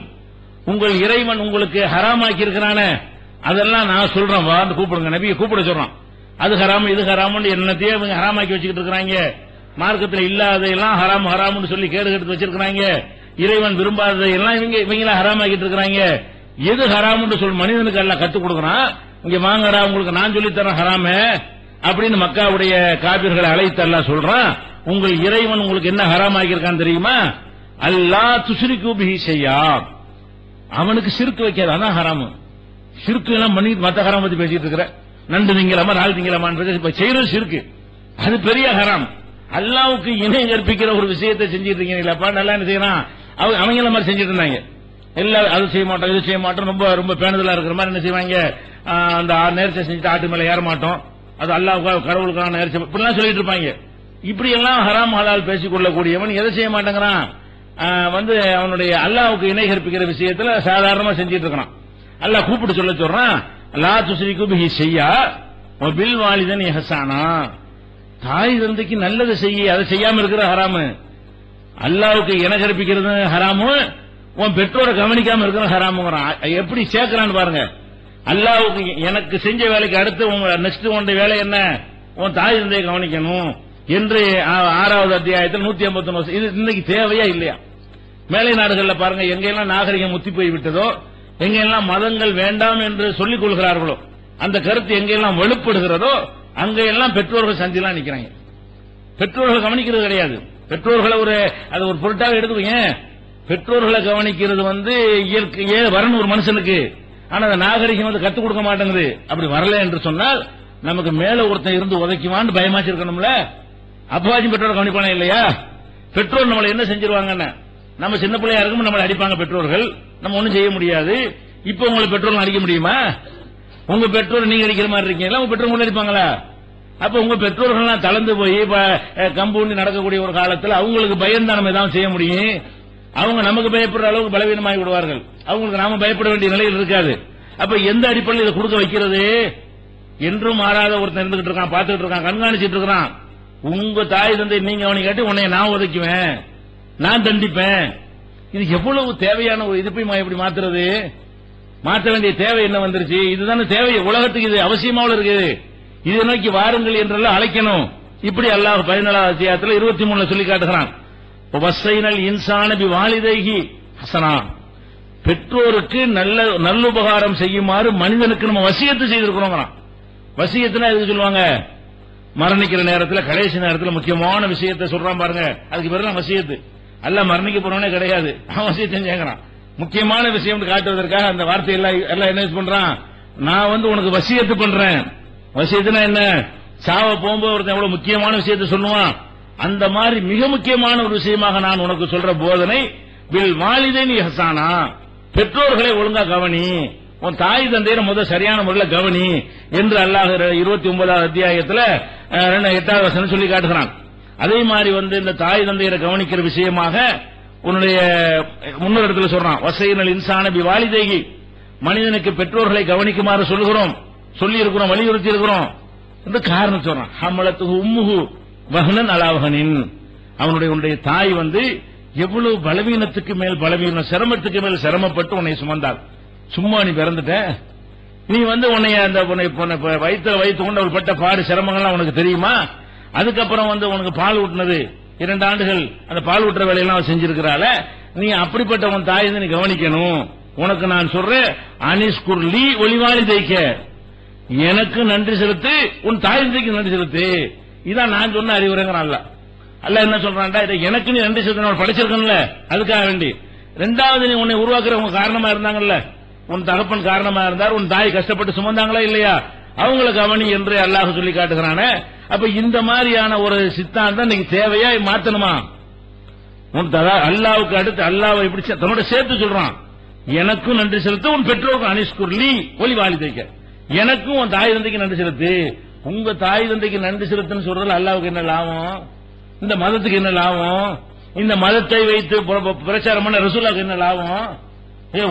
Speaker 1: உங்கள் இறைவன் உங்களுக்கு ஹராமாக்கி இருக்கிறானே அதெல்லாம் நான் சொல்றேன், வந்து கூப்பிடுங்க. நபியை கூப்பிட சொல்றான். அது ஹராம் இது ஹராம்னு என்னத்தையே இவங்க ஹராமாக்கி வச்சுக்கிட்டு இருக்கிறாங்க. மார்க்கத்தில் இல்லாததையெல்லாம் ஹராம் ஹராம்னு சொல்லி கேடு கெடுத்து வச்சிருக்கிறாங்க. இறைவன் விரும்பாததையெல்லாம் இவங்கள ஹராமாக்கிட்டு இருக்கிறாங்க. எது ஹராம்னு சொல்லி மனிதனுக்கு எல்லாம் கத்துக் கொடுக்கறான். இங்க வாங்கடா உங்களுக்கு நான் சொல்லி தரேன் ஹராமே அப்படின்னு மக்காவுடைய காபிர்களை அழைத்து அல்லாஹ் சொல்றான். உங்கள் இறைவன் உங்களுக்கு என்ன ஹராமாக்கி இருக்கான்னு தெரியுமா? அல்லாஹ் துஷ்ரிகு பிஹி ஷையா, அவனுக்கு ஷிர்க் வைக்காது, அதான் ஹராம். ஷிர்க் எல்லாம் பண்ணி மத்த ஹராம் பத்தி பேசிட்டு இருக்கிற, நண்டு திங்கலாமா நாள் திங்கலாமான்னு செய்யறது ஷிர்க், அது பெரிய ஹராம். அல்லாஹ்வுக்கு இணை கற்பிக்கிற ஒரு விஷயத்தை செஞ்சிட்டு இருக்கீங்களா? நல்லா என்ன செய்யறான்? அவங்க மாதிரி செஞ்சிட்டு இருந்தாங்க. எல்லாரும் அது செய்ய மாட்டோம் இது செய்ய மாட்டோம், ரொம்ப ரொம்ப பேணுதலா இருக்கிற மாதிரி என்ன செய்வாங்க? அந்த நேர்ச்சை செஞ்சுட்டு ஆட்டு மேல ஏற மாட்டோம், அது அல்லாஹ் கடவுளுக்கான நேர்ச்சை, இப்படிலாம் சொல்லிட்டு இருப்பாங்க. இப்படி எல்லாம் ஹராம் ஹலால் பேசிக் கொள்ளக்கூடியவன் எதை செய்ய மாட்டேங்கிறான்? வந்து அவனுடைய அல்லாஹ்வுக்கு இணை கற்பிக்கிற விஷயத்துல சாதாரணமா செஞ்சிட்டு இருக்கான். அல்லாஹ் கூப்பிட்டு சொல்றான், லா துஸ்ரிகு பிஹி ஷையா வ பில் வாலிதைனி இஹ்சானா. தாய் தந்தைக்கு நல்லது செய்ய, அதை செய்யாம இருக்கிற ஹராமு. அல்லாஹ்வுக்கு இணை கற்பிக்கிறது ஹராமு, உன் பெற்றோரை கவனிக்காம இருக்கிற ஹராமுங்கிறான். எப்படி சேர்க்கிறான்னு பாருங்க. அல்லாஹ்வுக்கு எனக்கு செஞ்ச வேலைக்கு அடுத்து நெக்ஸ்ட் உன்னுடைய வேலை என்ன? உன் தாய் தந்தையை கவனிக்கணும் என்று 6வது அத்தியாயத்தில் 151. இது இன்னைக்கு தேவையா இல்லையா? மேலை நாடுகள்ல பாருங்க, எங்கெல்லாம் நாகரிகம் முத்தி போய் விட்டதோ, எங்கெல்லாம் மதங்கள் வேண்டாம் என்று சொல்லிக் கொள்கிறார்களோ, அந்த கருத்து எங்கெல்லாம் வலுப்படுகிறதோ அங்கெல்லாம் பெற்றோர்கள் சந்திலாம் நிக்கிறாங்க. பெற்றோர்கள் கவனிக்கிறது கிடையாது. பெற்றோர்களை அது ஒரு பொருட்டாக எடுத்துக்கீங்க. பெற்றோர்களை கவனிக்கிறது வந்து இயற்கை வரணும் ஒரு மனுஷனுக்கு. ஆனா அந்த நாகரிகம் வந்து கத்துக் கொடுக்க மாட்டேங்குது. அப்படி வரல என்று சொன்னால் நமக்கு மேல ஒருத்தன் இருந்து உதைக்குவான்னு பயமாச்சு இருக்கணும்ல. அப்பாச்சும் பெற்றோர் கவனிப்பானே இல்லையா? பெற்றோர் நம்மளை என்ன செஞ்சிருவாங்கன்னு, நம்ம சின்ன பிள்ளையா இருக்கும் நம்மளை அடிப்பாங்க பெற்றோர்கள், நம்ம ஒண்ணும் செய்ய முடியாது. இப்ப உங்களை பெற்றோர்கள் அடிக்க முடியுமா? உங்க பெற்றோர் நீங்க அடிக்கிற மாதிரி இருக்கீங்களா? உங்க பெற்றோர் அடிப்பாங்களா? அப்ப உங்க பெற்றோர்கள் தளர்ந்து போய் கம்பூண்டி நடக்கக்கூடிய ஒரு காலத்தில் அவங்களுக்கு பயந்து நம்ம ஏதாவது செய்ய முடியும். அவங்க நமக்கு பயப்படுற அளவுக்கு பலவீனமாகி விடுவார்கள். அவங்களுக்கு நாம பயப்பட வேண்டிய நிலையில் இருக்காது. அப்ப எந்த அடிப்படையில் இதை கொடுக்க வைக்கிறது என்றும் மாறாத ஒருத்தன் இருந்துகிட்டு இருக்கான், பார்த்துட்டு இருக்கான், கண்காணிச்சிட்டு இருக்கிறான். உங்க தாய் தந்தை நீங்க அவனை கேட்டு உன்னை நான் உதைக்குவேன், நான் தண்டிப்பேன். இது எவ்வளவு தேவையான ஒரு இது போய் எப்படி மாத்துறது? மாற்ற வேண்டிய தேவை என்ன வந்துருச்சு? இதுதானே தேவை உலகத்துக்கு, இது அவசியமாக இருக்குது. இதை நோக்கி வாருங்கள் என்றெல்லாம் அழைக்கணும். இப்படி அல்லாஹ் 14வது அத்தியாயத்தில் 23 சொல்லி காட்டுகிறான். வஸ்ஸைனல் இன்சான பிவாலிதைஹி ஹஸனா. பெற்றோருக்கு நல்லுபகாரம் செய்யுமாறு மனிதனுக்கு நம்ம வசியத்து செய்திருக்கிறோம். வசியத்துனா எதுக்கு சொல்லுவாங்க? மரணிக்கிற நேரத்தில், கடைசி நேரத்தில் முக்கியமான விஷயத்தை சொல்றான் பாருங்க, அதுக்கு பேர் தான் வசியத்து. அல்ல மரணிக்க போறவனே கிடையாது, அவன் வசியத்தை செஞ்சாங்கிறான். முக்கியமான விஷயம் காட்டுவதற்காக அந்த வார்த்தை எல்லாம் என்ன பண்றான், நான் வந்து உனக்கு வசியத்து பண்றேன். வசியத்துனா என்ன? சாவ போகும்போது ஒருத்தன் எவ்வளவு முக்கியமான விஷயத்தை சொல்லுவான், அந்த மாதிரி மிக முக்கியமான ஒரு விஷயமாக நான் உனக்கு சொல்ற போதனை பில் வாலிதைனி இஹ்சானா. பெற்றோர்களை ஒழுங்கா கவனி, உன் தாய் தந்தையரை முதல் சரியான முறையில் கவனி என்று அல்லாஹ் 29வது அத்தியாயத்தில் 8வது வசனம் சொல்லி காட்டுகிறான். அதே மாதிரி வந்து இந்த தாய் தந்தையரை கவனிக்கிற விஷயமாக உன்னுடைய முன்னொரு இடத்துல சொல்றான், வஸ்ஸைனல் இன்சான பிவாலிதைஹி. மனிதனுக்கு பெற்றோர்களை கவனிக்குமாறு சொல்கிறோம், சொல்லி இருக்கிறோம், வலியுறுத்தி இருக்கிறோம் என்று காரணம் சொல்றான். ஹமலத்துஹு உம்முஹு வஹ்னன் அலா வஹ்னின். அவனுடைய தாய் வந்து எவ்வளவு பலவீனத்துக்கு மேல் பலவீனம், சிரமத்துக்கு மேல் சிரமப்பட்டு உன்னை சுமந்தாள். சும்மா நீ பிறந்துட்ட, நீ வந்து உன்னை அந்த வைத்து கொண்டு அவள் பட்ட பாடு சிரமங்கள்லாம் உனக்கு தெரியுமா? அதுக்கப்புறம் வந்து உனக்கு பால் ஊட்டினது 2 ஆண்டுகள், அந்த பால் ஊட்டுற வேலையெல்லாம் செஞ்சிருக்கிறாள். நீ அப்படிப்பட்ட உன் தாய் நீ கவனிக்கணும். உனக்கு நான் சொல்றேன், அனிஸ்குர்லி ஒளிவாளி தைக்க, எனக்கு நன்றி செலுத்து, உன் தாய் தந்தைக்கு நன்றி செலுத்து. இதான் நான் சொன்ன அறிவுரைங்கிறான். அல்ல என்ன சொல்றான்டா, இதை எனக்கு நீ நன்றி செலுத்த படிச்சிருக்கல, அதுக்காக வேண்டி. 2வது, நீ உன்னை உருவாக்குறவங்க காரணமா இருந்தாங்கல்ல, உன் தகப்பன் காரணமா இருந்தார், உன் தாய் கஷ்டப்பட்டு சுமந்தாங்களா இல்லையா, அவங்களை கவனி என்று அல்லாஹ் சொல்லி காட்டுகிறான. அப்ப இந்த மாதிரியான ஒரு சித்தாந்தம் இன்னைக்கு தேவையா மாத்தணுமா? அல்லாவுக்கு அடுத்து அல்லாவை இப்படி தன்னோட சேர்த்து சொல்றான், எனக்கும் நன்றி செலுத்து, உன் பெற்றோருக்கும் அனிஸ்குர்லி ஒலி வாலி தைக்க, எனக்கும் உன் தாய் தந்தைக்கு நன்றி செலுத்து. உங்க தாய் தந்தைக்கு நன்றி செலுத்துன்னு சொல்றது அல்லாவுக்கு என்ன லாபம்? இந்த மதத்துக்கு என்ன லாபம்? இந்த மதத்தை வைத்து பிரச்சாரம் பண்ண ரசூலுக்கு என்ன லாபம்?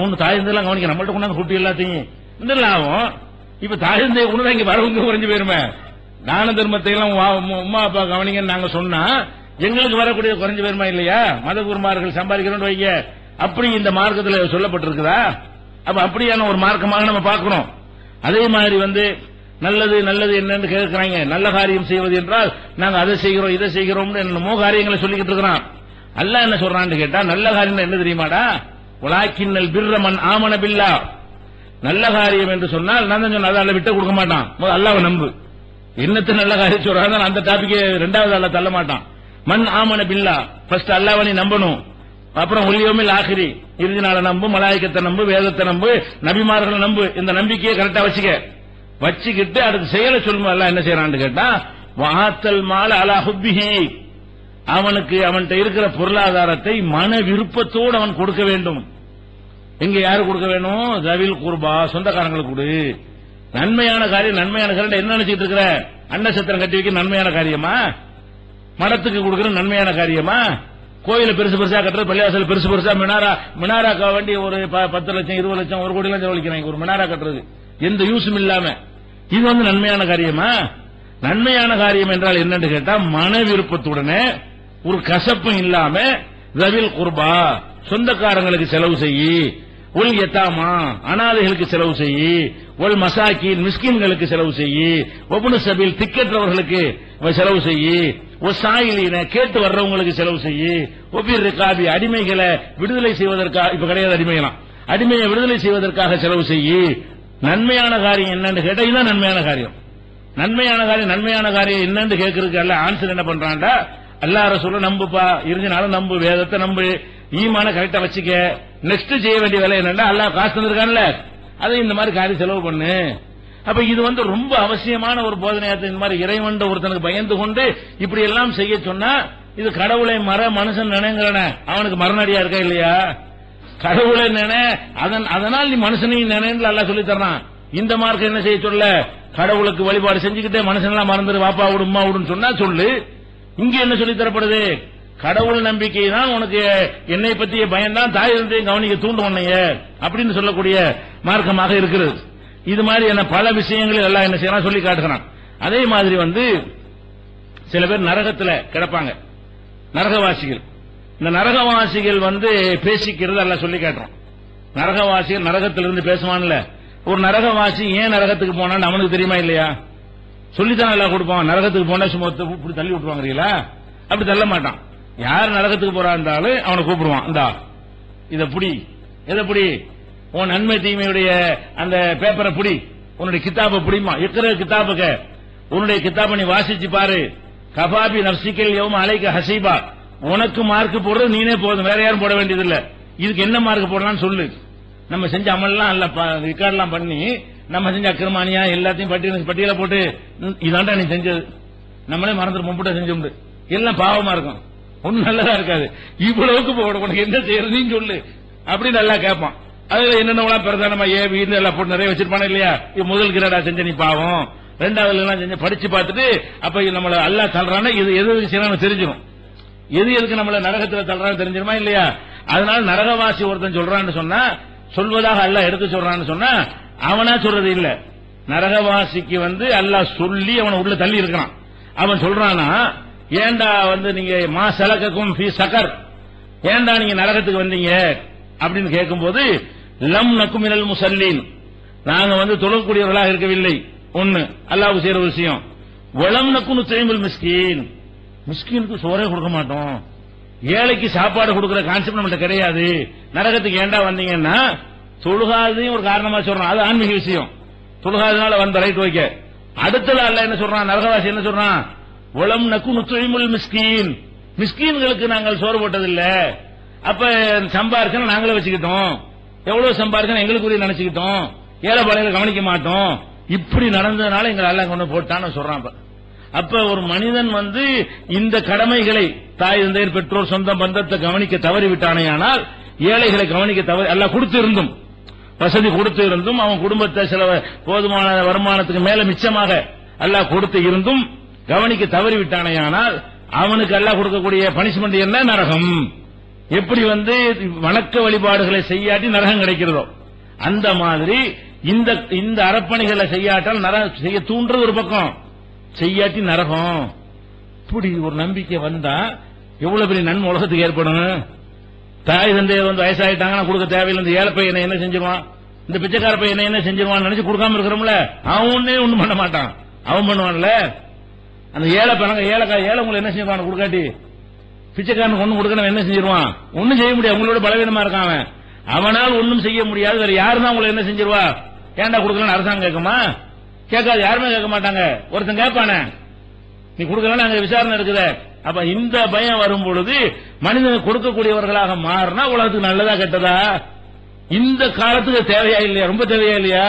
Speaker 1: உன் தாய் தந்தை எல்லாம் கவனிக்க, நம்மள்ட்ட கொண்டாந்து குட்டி எல்லாத்தையும் இந்த லாபம். இப்ப தாய் தந்தை கொண்டு இங்க வரவங்க குறைஞ்சு போயிருமே. தான தர்மத்தை எல்லாம் அம்மா அப்பா கவனிங்கன்னு நாங்க சொன்னா எங்களுக்கு வரக்கூடிய குறைஞ்சு போயிருமா இல்லையா? மத குருமார்கள் சம்பாதிக்கிறோம் வைங்க, அப்படி இந்த மார்க்கத்தில் சொல்லப்பட்டிருக்குதா? அப்ப அப்படியான ஒரு மார்க்கமாக நம்ம பார்க்கிறோம். அதே மாதிரி வந்து நல்லது நல்லது என்னன்னு கேட்கிறாங்க. நல்ல காரியம் செய்வது என்றால் நாங்க அதை செய்கிறோம் இதை செய்கிறோம்னு என்னமோ காரியங்களை சொல்லிக்கிட்டு இருக்கிறான். அல்லாஹ் என்ன சொல்றான்னு கேட்டா, நல்ல காரியம் என்ன தெரியுமாடா? வலாக்கின்னல் பிர்ர மன் ஆமன பில்லா. நல்ல காரியம் என்று சொன்னால் நான் தான் சொன்ன, அதை விட்டு கொடுக்க மாட்டான். அல்லாஹ்வை நம்பு. என்னத்தை நல்ல காரியம் சொல்றாங்க அந்த டாபிக்கே 2வது அல்ல தள்ள மாட்டான். மன் ஆமன பில்லா, ஃபர்ஸ்ட் அல்லாஹ்வை நீ நம்பணும். அப்புறம் ஒல்லியோமில் ஆகிரி, இறுதி நாளை நம்பு, மலாயிக்கத்தை நம்பு, வேதத்தை நம்பு, நபிமார்களை நம்பு. இந்த நம்பிக்கையை கரெக்டா வச்சுக்கிட்டு அடுத்து செயலை சொல்லுமா. அல்லாஹ் என்ன செய்யறான்னு கேட்டா, வாத்தல் மால அலா ஹுப்பிஹி, அவனுக்கு அவன்கிட்ட இருக்கிற பொருளாதாரத்தை மன விருப்பத்தோடு அவன் கொடுக்க வேண்டும். எங்க யாரு கொடுக்க வேணும்? ஜவில் குர்பா, சொந்தக்காரங்களுக்கு கொடு. நன்மையான காரியம், நன்மையான காரியம் என்ன நினைச்சிட்டு இருக்கிற? அன்னசத்திரம் கட்டி வைக்க நன்மையான காரியமா? மடத்துக்கு கொடுக்கிற நன்மையான காரியமா? கோயில பெருசு பெருசா கட்டுறது, பள்ளிவாசல் பெருசு பெருசா மினாராக்கா வேண்டி ஒரு 10 லட்சம் 20 லட்சம் 1 கோடி எல்லாம் செலவழிக்கிறாங்க ஒரு மினாரா கட்டுறது, எந்த யூஸும் இல்லாம. இது நன்மையான காரியமா? நன்மையான காரியம் என்றால் என்னன்னு கேட்டா, மன விருப்பத்துடனே ஒரு கசப்பும் இல்லாம ரவில் குர்பா சொந்தக்காரங்களுக்கு செலவு செய்யி, உல் யதாமா அனாதைகளுக்கு செலவு செய்யி, ஒல் மசாக்கின் மிஸ்கின்களுக்கு செலவு செய்யி, ஒபுனு சபீல் திக்கற்றவர்களுக்கு செலவு செய்யி, ஒரு சாயிலின கேட்டு வர்றவங்களுக்கு செலவு செய்யி, ஒபிர் ரிகாபி அடிமைகளை விடுதலை செய்வதற்காக, இப்ப கிடையாது அடிமைகளாம், அடிமையை விடுதலை செய்வதற்காக செலவு செய்யி. நன்மையான காரியம் என்னன்னு கேட்டா இதுதான் நன்மையான காரியம். நன்மையான காரியம் என்னன்னு கேட்கறதுக்கு அல்ல ஆன்சர் என்ன பண்றான்டா, அல்லாஹ் ரசூலை நம்புப்பா, இருந்தனாலும் நம்பு, வேதத்தை நம்பு, ஈமான கரெக்டா வச்சுக்க. நெக்ஸ்ட் செய்ய வேண்டிய வேலை என்னன்னா, அல்லாஹ் காசு தந்திருக்கான்ல அதை இந்த மாதிரி காரியம் செலவு பண்ணு. அப்ப இது ரொம்ப அவசியமான ஒரு போதனையாத்து. இந்த மாதிரி இறைவன் ஒருத்தனுக்கு பயந்து கொண்டு இப்படி எல்லாம் செய்ய சொன்னா, இது கடவுளை மனுஷன் நினைங்கிறன அவனுக்கு மரணடியா இருக்கா இல்லையா? கடவுளை நினை, அதனால் நீ மனுஷனையும் நினைன்னு அல்லாஹ் சொல்லி தர்றான். இந்த மார்க்கம் என்ன செய்ய சொல்ல, கடவுளுக்கு வழிபாடு செஞ்சுக்கிட்டே மனுஷன் எல்லாம் மறந்துரு, வாப்பா விடு உம்மா விடுன்னு சொன்னா சொல்லு. இங்க என்ன சொல்லி தரப்படுது, கடவுள் நம்பிக்கை தான் உனக்கு, என்னை பற்றிய பயன்தான் தாய் தந்தையும் கவனிக்க தூண்டு உன்னைய அப்படின்னு சொல்லக்கூடிய மார்க்கமாக இருக்கிறது. இது மாதிரி என்ன பல விஷயங்கள் எல்லாம் என்ன செய்யலாம் சொல்லி காட்டுகிறான். அதே மாதிரி சில பேர் நரகத்தில் கிடப்பாங்க, நரகவாசிகள். இந்த நரகவாசிகள் பேசிக்கிறது எல்லாம் சொல்லி காட்டுறோம். நரகவாசிகள் நரகத்திலிருந்து பேசுவான்ல, ஒரு நரகவாசி ஏன் நரகத்துக்கு போனான்னு அவனுக்கு தெரியுமா இல்லையா? சொல்லித்தான் எல்லாம் கொடுப்பான். நரகத்துக்கு போனா சும்மா இப்படி தள்ளி விட்டுருவாங்க, அப்படி தள்ள மாட்டான். யார் நரகத்துக்கு போறா இருந்தாலும் அவனை கூப்பிடுவான், இந்தா இத புடி, எதை புடி, உன் நன்மை தீமையுடைய அந்த பேப்பரை புடி, உன்னுடைய கிதாபை புடிமா, இருக்கிற கிதாபுக்க உன்னுடைய கிதாபை நீ வாசிச்சு பாரு, கபாபி நப்சிக்கல் யௌம அலைக ஹசீபா, உனக்கு மார்க் போடுறது நீனே போதும், வேற யாரும் போட வேண்டியதில்லை. இதுக்கு என்ன மார்க் போடலாம்னு சொல்லு. நம்ம செஞ்ச அமல்லாம் அல்ல ரெக்கார்ட்லாம் பண்ணி நம்ம செஞ்ச அக்கிரமானியா எல்லாத்தையும் பட்டியல போட்டு இதாண்டா நீ செஞ்சது, நம்மளே மறந்துட்டு மும்பிட்ட செஞ்சோம், எல்லாம் பாவமா இருக்கும், ஒன்னும் நல்லதா இருக்காது. இவ்வளவுக்கு போட உனக்கு என்ன செய்யறதுன்னு சொல்லு அப்படின்னு நல்லா கேட்பான். அதுல என்னென்ன பிரதானமா வீடு எல்லாம் போட்டு நிறைய வச்சிருப்பானே இல்லையா? முதல் கிரேடா செஞ்ச நீ பாவம், ரெண்டாவது எல்லாம் செஞ்ச படிச்சு பார்த்துட்டு அப்ப நம்மள அல்லா தள்ளுறான்னா இது எது செய்யணும் தெரிஞ்சிடும், எதுக்கு நம்மள நரகத்துல தள்ளுறான்னு தெரிஞ்சிருமா இல்லையா? அதனால நரகவாசி ஒருத்தன் சொல்றான்னு சொன்னா, சொல்வதாக அல்லாஹ் எடுத்து சொல்றான்னு சொன்னா அவனா சொல்றது இல்ல, நரகவாசிக்கு அல்லாஹ் சொல்லி அவனை உள்ள தள்ளி இருக்கிறான். அவன் சொல்றானா, ஏண்டா நீங்க மா சலகக்கும் ஃபீ சகர், ஏண்டா நீங்க நரகத்துக்கு வந்தீங்க அப்படின்னு கேட்கும்போது, லம் நக்கும் மினல் முஸல்லீன், நாங்க தொழக்கூடியவர்களாக இருக்கவில்லை. ஒன்னு அல்லாஹ்வுக்கு செய்யற விஷயம். வலம் நக்கும் நுத்இமுல் மிஸ்கீன், மிஸ்கீனுக்கு சோறே கொடுக்க மாட்டோம், ஏழைக்கு சாப்பாடு கொடுக்கிற கான்செப்ட் நம்மகிட்ட கிடையாது. நரகத்துக்கு ஏண்டா வந்தீங்கன்னா தொழுகாதையும் ஒரு காரணமா சொல்றான், அது ஆன்மீக விஷயம். தொழுகாதனால வந்த ரைட் வைக்க. அடுத்தது அல்லாஹ் என்ன சொல்றான், நரகவாசி என்ன சொல்றான், வலம் நக்கும் நுத்இமுல் மிஸ்கீன், மிஸ்கீன்களுக்கு நாங்கள் சோறு போட்டதில்ல, அப்ப சம்பாரிக்கணும் நாங்களே வச்சுக்கிட்டோம், எவ்வளவு சம்பாரிக்கணும் எங்களுக்குரிய நினைச்சுக்கிட்டோம், ஏழை பாளைகளை கவனிக்க மாட்டோம், இப்படி நடந்ததுனால எங்களை எல்லாம் கொண்டு போட்டான்னு சொல்றான். அப்ப ஒரு மனிதன் இந்த கடமைகளை தாய் தந்தையர் பெற்றோர் சொந்த பந்தத்தை கவனிக்க தவறிவிட்டானேயானால், ஏழைகளை கவனிக்க தவறி அல்லாஹ் கொடுத்து இருந்தும், வசதி கொடுத்து இருந்தும், அவன் குடும்பத்தை சில போதுமான வருமானத்துக்கு மேல மிச்சமாக அல்லாஹ் கொடுத்து இருந்தும் கவனிக்க தவறிவிட்டானேயானால் அவனுக்கு அல்லாஹ் கொடுக்கக்கூடிய பனிஷ்மெண்ட் என்ன, நரகம். எப்படி வணக்க வழிபாடுகளை செய்யாட்டி நரகம் கிடைக்கிறதோ அந்த மாதிரி இந்த அறப்பணிகளை செய்யாட்டால் செய்ய தூண்டுறது ஒரு பக்கம், செய்யாட்டி நரகம். இப்படி ஒரு நம்பிக்கை வந்தா எவ்வளவு பெரிய நன்மை உலகத்துக்கு ஏற்படும். தாய் தந்தையர் வயசாயிட்டாங்கன்னா கொடுக்க தேவையில்லை, இந்த ஏழை பையனை என்ன செஞ்சிருவான், இந்த பிச்சைக்கார பையனை என்ன செஞ்சிருவான் நினைச்சு கொடுக்காம இருக்கிறோம்ல, அவன் ஒன்னும் பண்ண மாட்டான், அவன் பண்ணுவான்ல. அந்த ஏழை உங்களை என்ன செஞ்சிருவான் கொடுக்காட்டி, பிச்சைக்காரனுக்கு ஒன்னும் கொடுக்கணும் என்ன செஞ்சிருவான், ஒன்னும் செய்ய முடியாது, உங்களோட பலவீனமா இருக்கான் அவன், அவனால் ஒன்னும் செய்ய முடியாது. வேற யாருன்னா உங்களை என்ன செஞ்சிருவா, ஏன்டா கொடுக்கலன்னு அரசாங்கம் கேட்குமா, கேட்காது, யாருமே கேட்க மாட்டாங்க. ஒருத்தன் கேட்பானே நீ கொடுக்கலன்னு அங்க விசாரணை இருக்குது. அப்ப இந்த பயம் வரும் பொழுது மனிதன் கொடுக்கக்கூடியவர்களாக மாறினா உலகத்துக்கு நல்லதா கெட்டதா, இந்த காலத்துக்கு தேவையா இல்லையா, ரொம்ப தேவையா இல்லையா?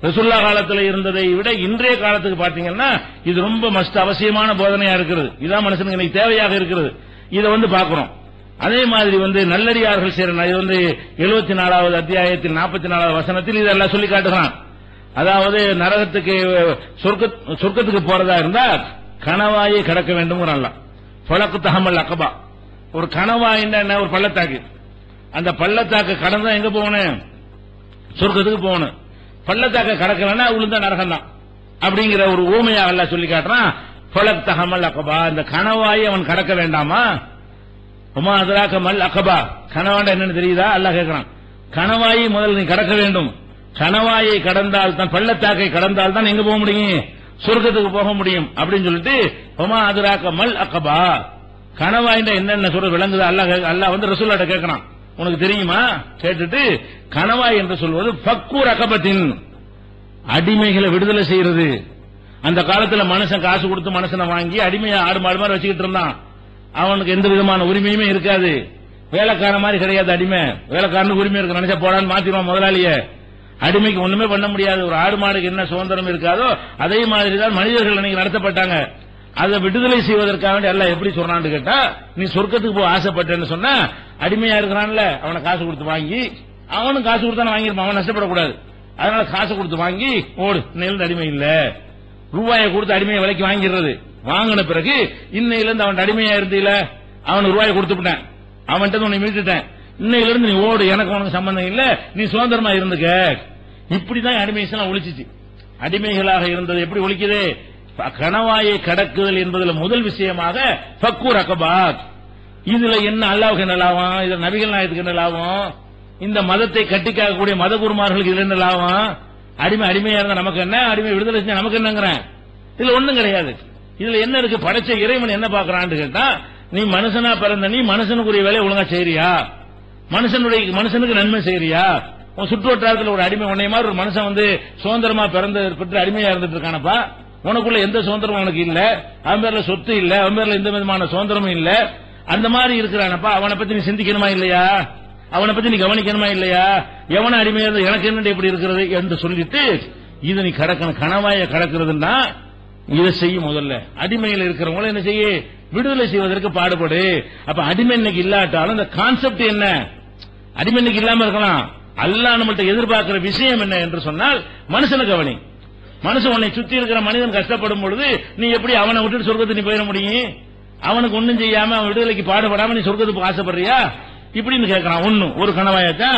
Speaker 1: ரசூலுல்லாஹ் காலத்தில் இருந்ததை விட இன்றைய காலத்துக்கு பாத்தீங்கன்னா இது ரொம்ப மஸ்ட் அவசியமான போதனையா இருக்கிறது. இதான் மனுஷனுக்கு இன்னைக்கு தேவையாக இருக்கிறது. இதை பார்க்கிறோம். அதே மாதிரி நல்லடியார்கள் செய்யற, இது 74வது அத்தியாயத்தில் 44வது வசனத்தில் இதெல்லாம் சொல்லி காட்டுகிறான். அதாவது நரகத்துக்கு சொர்க்கத்துக்கு போறதா இருந்தா கனவாயை கடக்க வேண்டும். ஃபலக்கு தஹமல் அகபா, ஒரு கணவாய் என்ன, ஒரு பள்ளத்தாக்கு. அந்த பள்ளத்தாக்கு கடந்தா எங்க போகணும்? சொர்க்கத்துக்கு போகணும். பள்ளத்தாக்க கடக்கலன்னா உளுந்த நரகம் தான் அப்படிங்கிற ஒரு ஊமையா அல்லாஹ் சொல்லி காட்டுறான். ஃபலக் தஹமல் அகபா, இந்த கணவாயை அவன் கடக்க வேண்டாமா? உமா அதராக மல் அகபா, கணவாண்ட என்னன்னு தெரியுதா? அல்லாஹ் கேட்கிறான். கணவாயை முதல்ல நீ கடக்க வேண்டும். கணவாயை கடந்தால் தான், பள்ளத்தாக்கை கடந்தால் தான் எங்க போக முடியும்? சொர்க்கத்துக்கு போக முடியும் அப்படின்னு சொல்லிட்டு உமா அதராக மல் அகபா, கணவாயின்ற என்னென்ன சொல்ற விளங்குது? அல்லாஹ் வந்து ரசூலுல்லாஹ்ட்ட கேட்கிறான், உனக்கு தெரியுமா? கேட்டுட்டு கணவாய் என்று சொல்வது ஃபக்கு ரகபத்தின், அடிமைகளை விடுதலை செய்யறது. அந்த காலத்துல மனுஷன் காசு கொடுத்து மனுஷனை வாங்கி அடிமையா ஆடு மாடு மாதிரி வச்சுக்கிட்டு இருந்தான். அவனுக்கு எந்த விதமான உரிமையுமே இருக்காது. வேலைக்காரன் மாதிரி கிடையாது அடிமை. வேலைக்காரனுக்கு உரிமை இருக்கு, நினைச்சா போடான்னு மாத்திடுவான் முதலாளிய. அடிமைக்கு ஒண்ணுமே பண்ண முடியாது. ஒரு ஆடு மாடுக்கு என்ன சுதந்திரம் இருக்காதோ அதே மாதிரிதான் மனிதர்கள் இன்னைக்கு நடத்தப்பட்டாங்க. அதை விடுதலை செய்வதற்காக எல்லாம் எப்படி சொல்றான்னு கேட்டா, நீ சொர்க்கத்துக்கு போய் ஆசைப்பட்டேன்னு சொன்னா, அடிமையா இருக்கிறான்ல அவனை காசு கொடுத்து வாங்கி, அவனும் காசு கொடுத்தான வாங்கிருப்பான், அவன் நஷ்டப்படக்கூடாது. அதனால காசு கொடுத்து வாங்கி ஓடு, இன்னையிலிருந்து அடிமை இல்ல. ரூபாயை கொடுத்து அடிமையை விலைக்கு வாங்கிடுறது. வாங்கின பிறகு இன்னையிலிருந்து அவன் அடிமையா இருந்தீல, அவனுக்கு ரூபாயை கொடுத்துட்டேன், அவன்கிட்ட உன்னை மீட்டுட்டேன், இன்னையிலிருந்து நீ ஓடு, எனக்கு உனக்கு சம்பந்தம் இல்ல, நீ சுதந்திரமா இருந்துக்க. இப்படிதான் அடிமைகள் ஒழிச்சிச்சு. அடிமைகளாக இருந்தது எப்படி ஒழிக்குது? கணவாயை கடக்குதல் என்பதில் முதல் விஷயமாக ஃபக்கு ரகபாத். இதுல என்ன அல்லாஹ்வுக்கு என்ன லாபம்? இதுல நபிகள் நாயகத்துக்கு என்ன லாபம்? இந்த மதத்தை கட்டிக்காக்கக்கூடிய மத குருமார்களுக்கு இதுல என்ன லாபம்? அடிமையா இருந்தா நமக்கு என்ன, அடிமை விடுதலை செஞ்சா நமக்கு என்னங்கிறேன். இதுல ஒண்ணும் கிடையாது. இதுல என்ன இருக்கு? படைச்ச இறைவன் என்ன பாக்குறான்னு கேட்டா, நீ மனுஷனா பிறந்த நீ மனுஷனுக்குரிய வேலையை ஒழுங்கா செய்யறியா? மனுஷனுக்கு நன்மை செய்யறியா? உன் சுற்று வட்டாரத்தில் ஒரு அடிமை உன்னை மாதிரி ஒரு மனுஷன் வந்து சுதந்திரமா பிறந்து பெற்று அடிமையா இருந்துட்டு இருக்கானப்பா, உனக்குள்ள எந்த சுதந்திரமும் உனக்கு இல்ல, அவன் பேர்ல சொத்து இல்ல, அவன் பேர்ல எந்த விதமான சுதந்திரமும் இல்ல, அந்த மாதிரி இருக்கிறானப்பா, அவனை பத்தி நீ சிந்திக்கணுமா இல்லையா? அவனை பத்தி நீ கவனிக்கணுமா இல்லையா? எவன அடிமையா இருந்து எனக்கு என்ன எப்படி இருக்கிறது என்று சொல்லிட்டு இதை நீ கடக்கணும். கணவாயை கடக்கிறதுன்னா இதை செய்யும். முதல்ல அடிமையில் இருக்கிறவங்கள என்ன செய்ய? விடுதலை செய்வதற்கு பாடுபடு. அப்ப அடிமை இன்னைக்கு இல்லாட்டாலும் இந்த கான்செப்ட் என்ன? அடிமை இன்னைக்கு இல்லாம இருக்கலாம். அல்லாஹ் நம்மள்ட்ட எதிர்பார்க்கிற விஷயம் என்ன என்று சொன்னால், மனுஷனை கவனி. மனுஷன் உன்னை சுத்தி இருக்கிற மனிதன் கஷ்டப்படும் பொழுது நீ எப்படி அவனை விட்டுட்டு சொர்க்கத்துக்கு நீ போயிட முடியும்? அவனுக்கு ஒன்னும் செய்யாம அவன் விடுதலைக்கு பாடுபடாம நீ சொர்க்கத்துக்கு ஆசைப்படுறியா? இப்படின்னு கேட்கிறான். ஒன்னு ஒரு கணவாயத்தா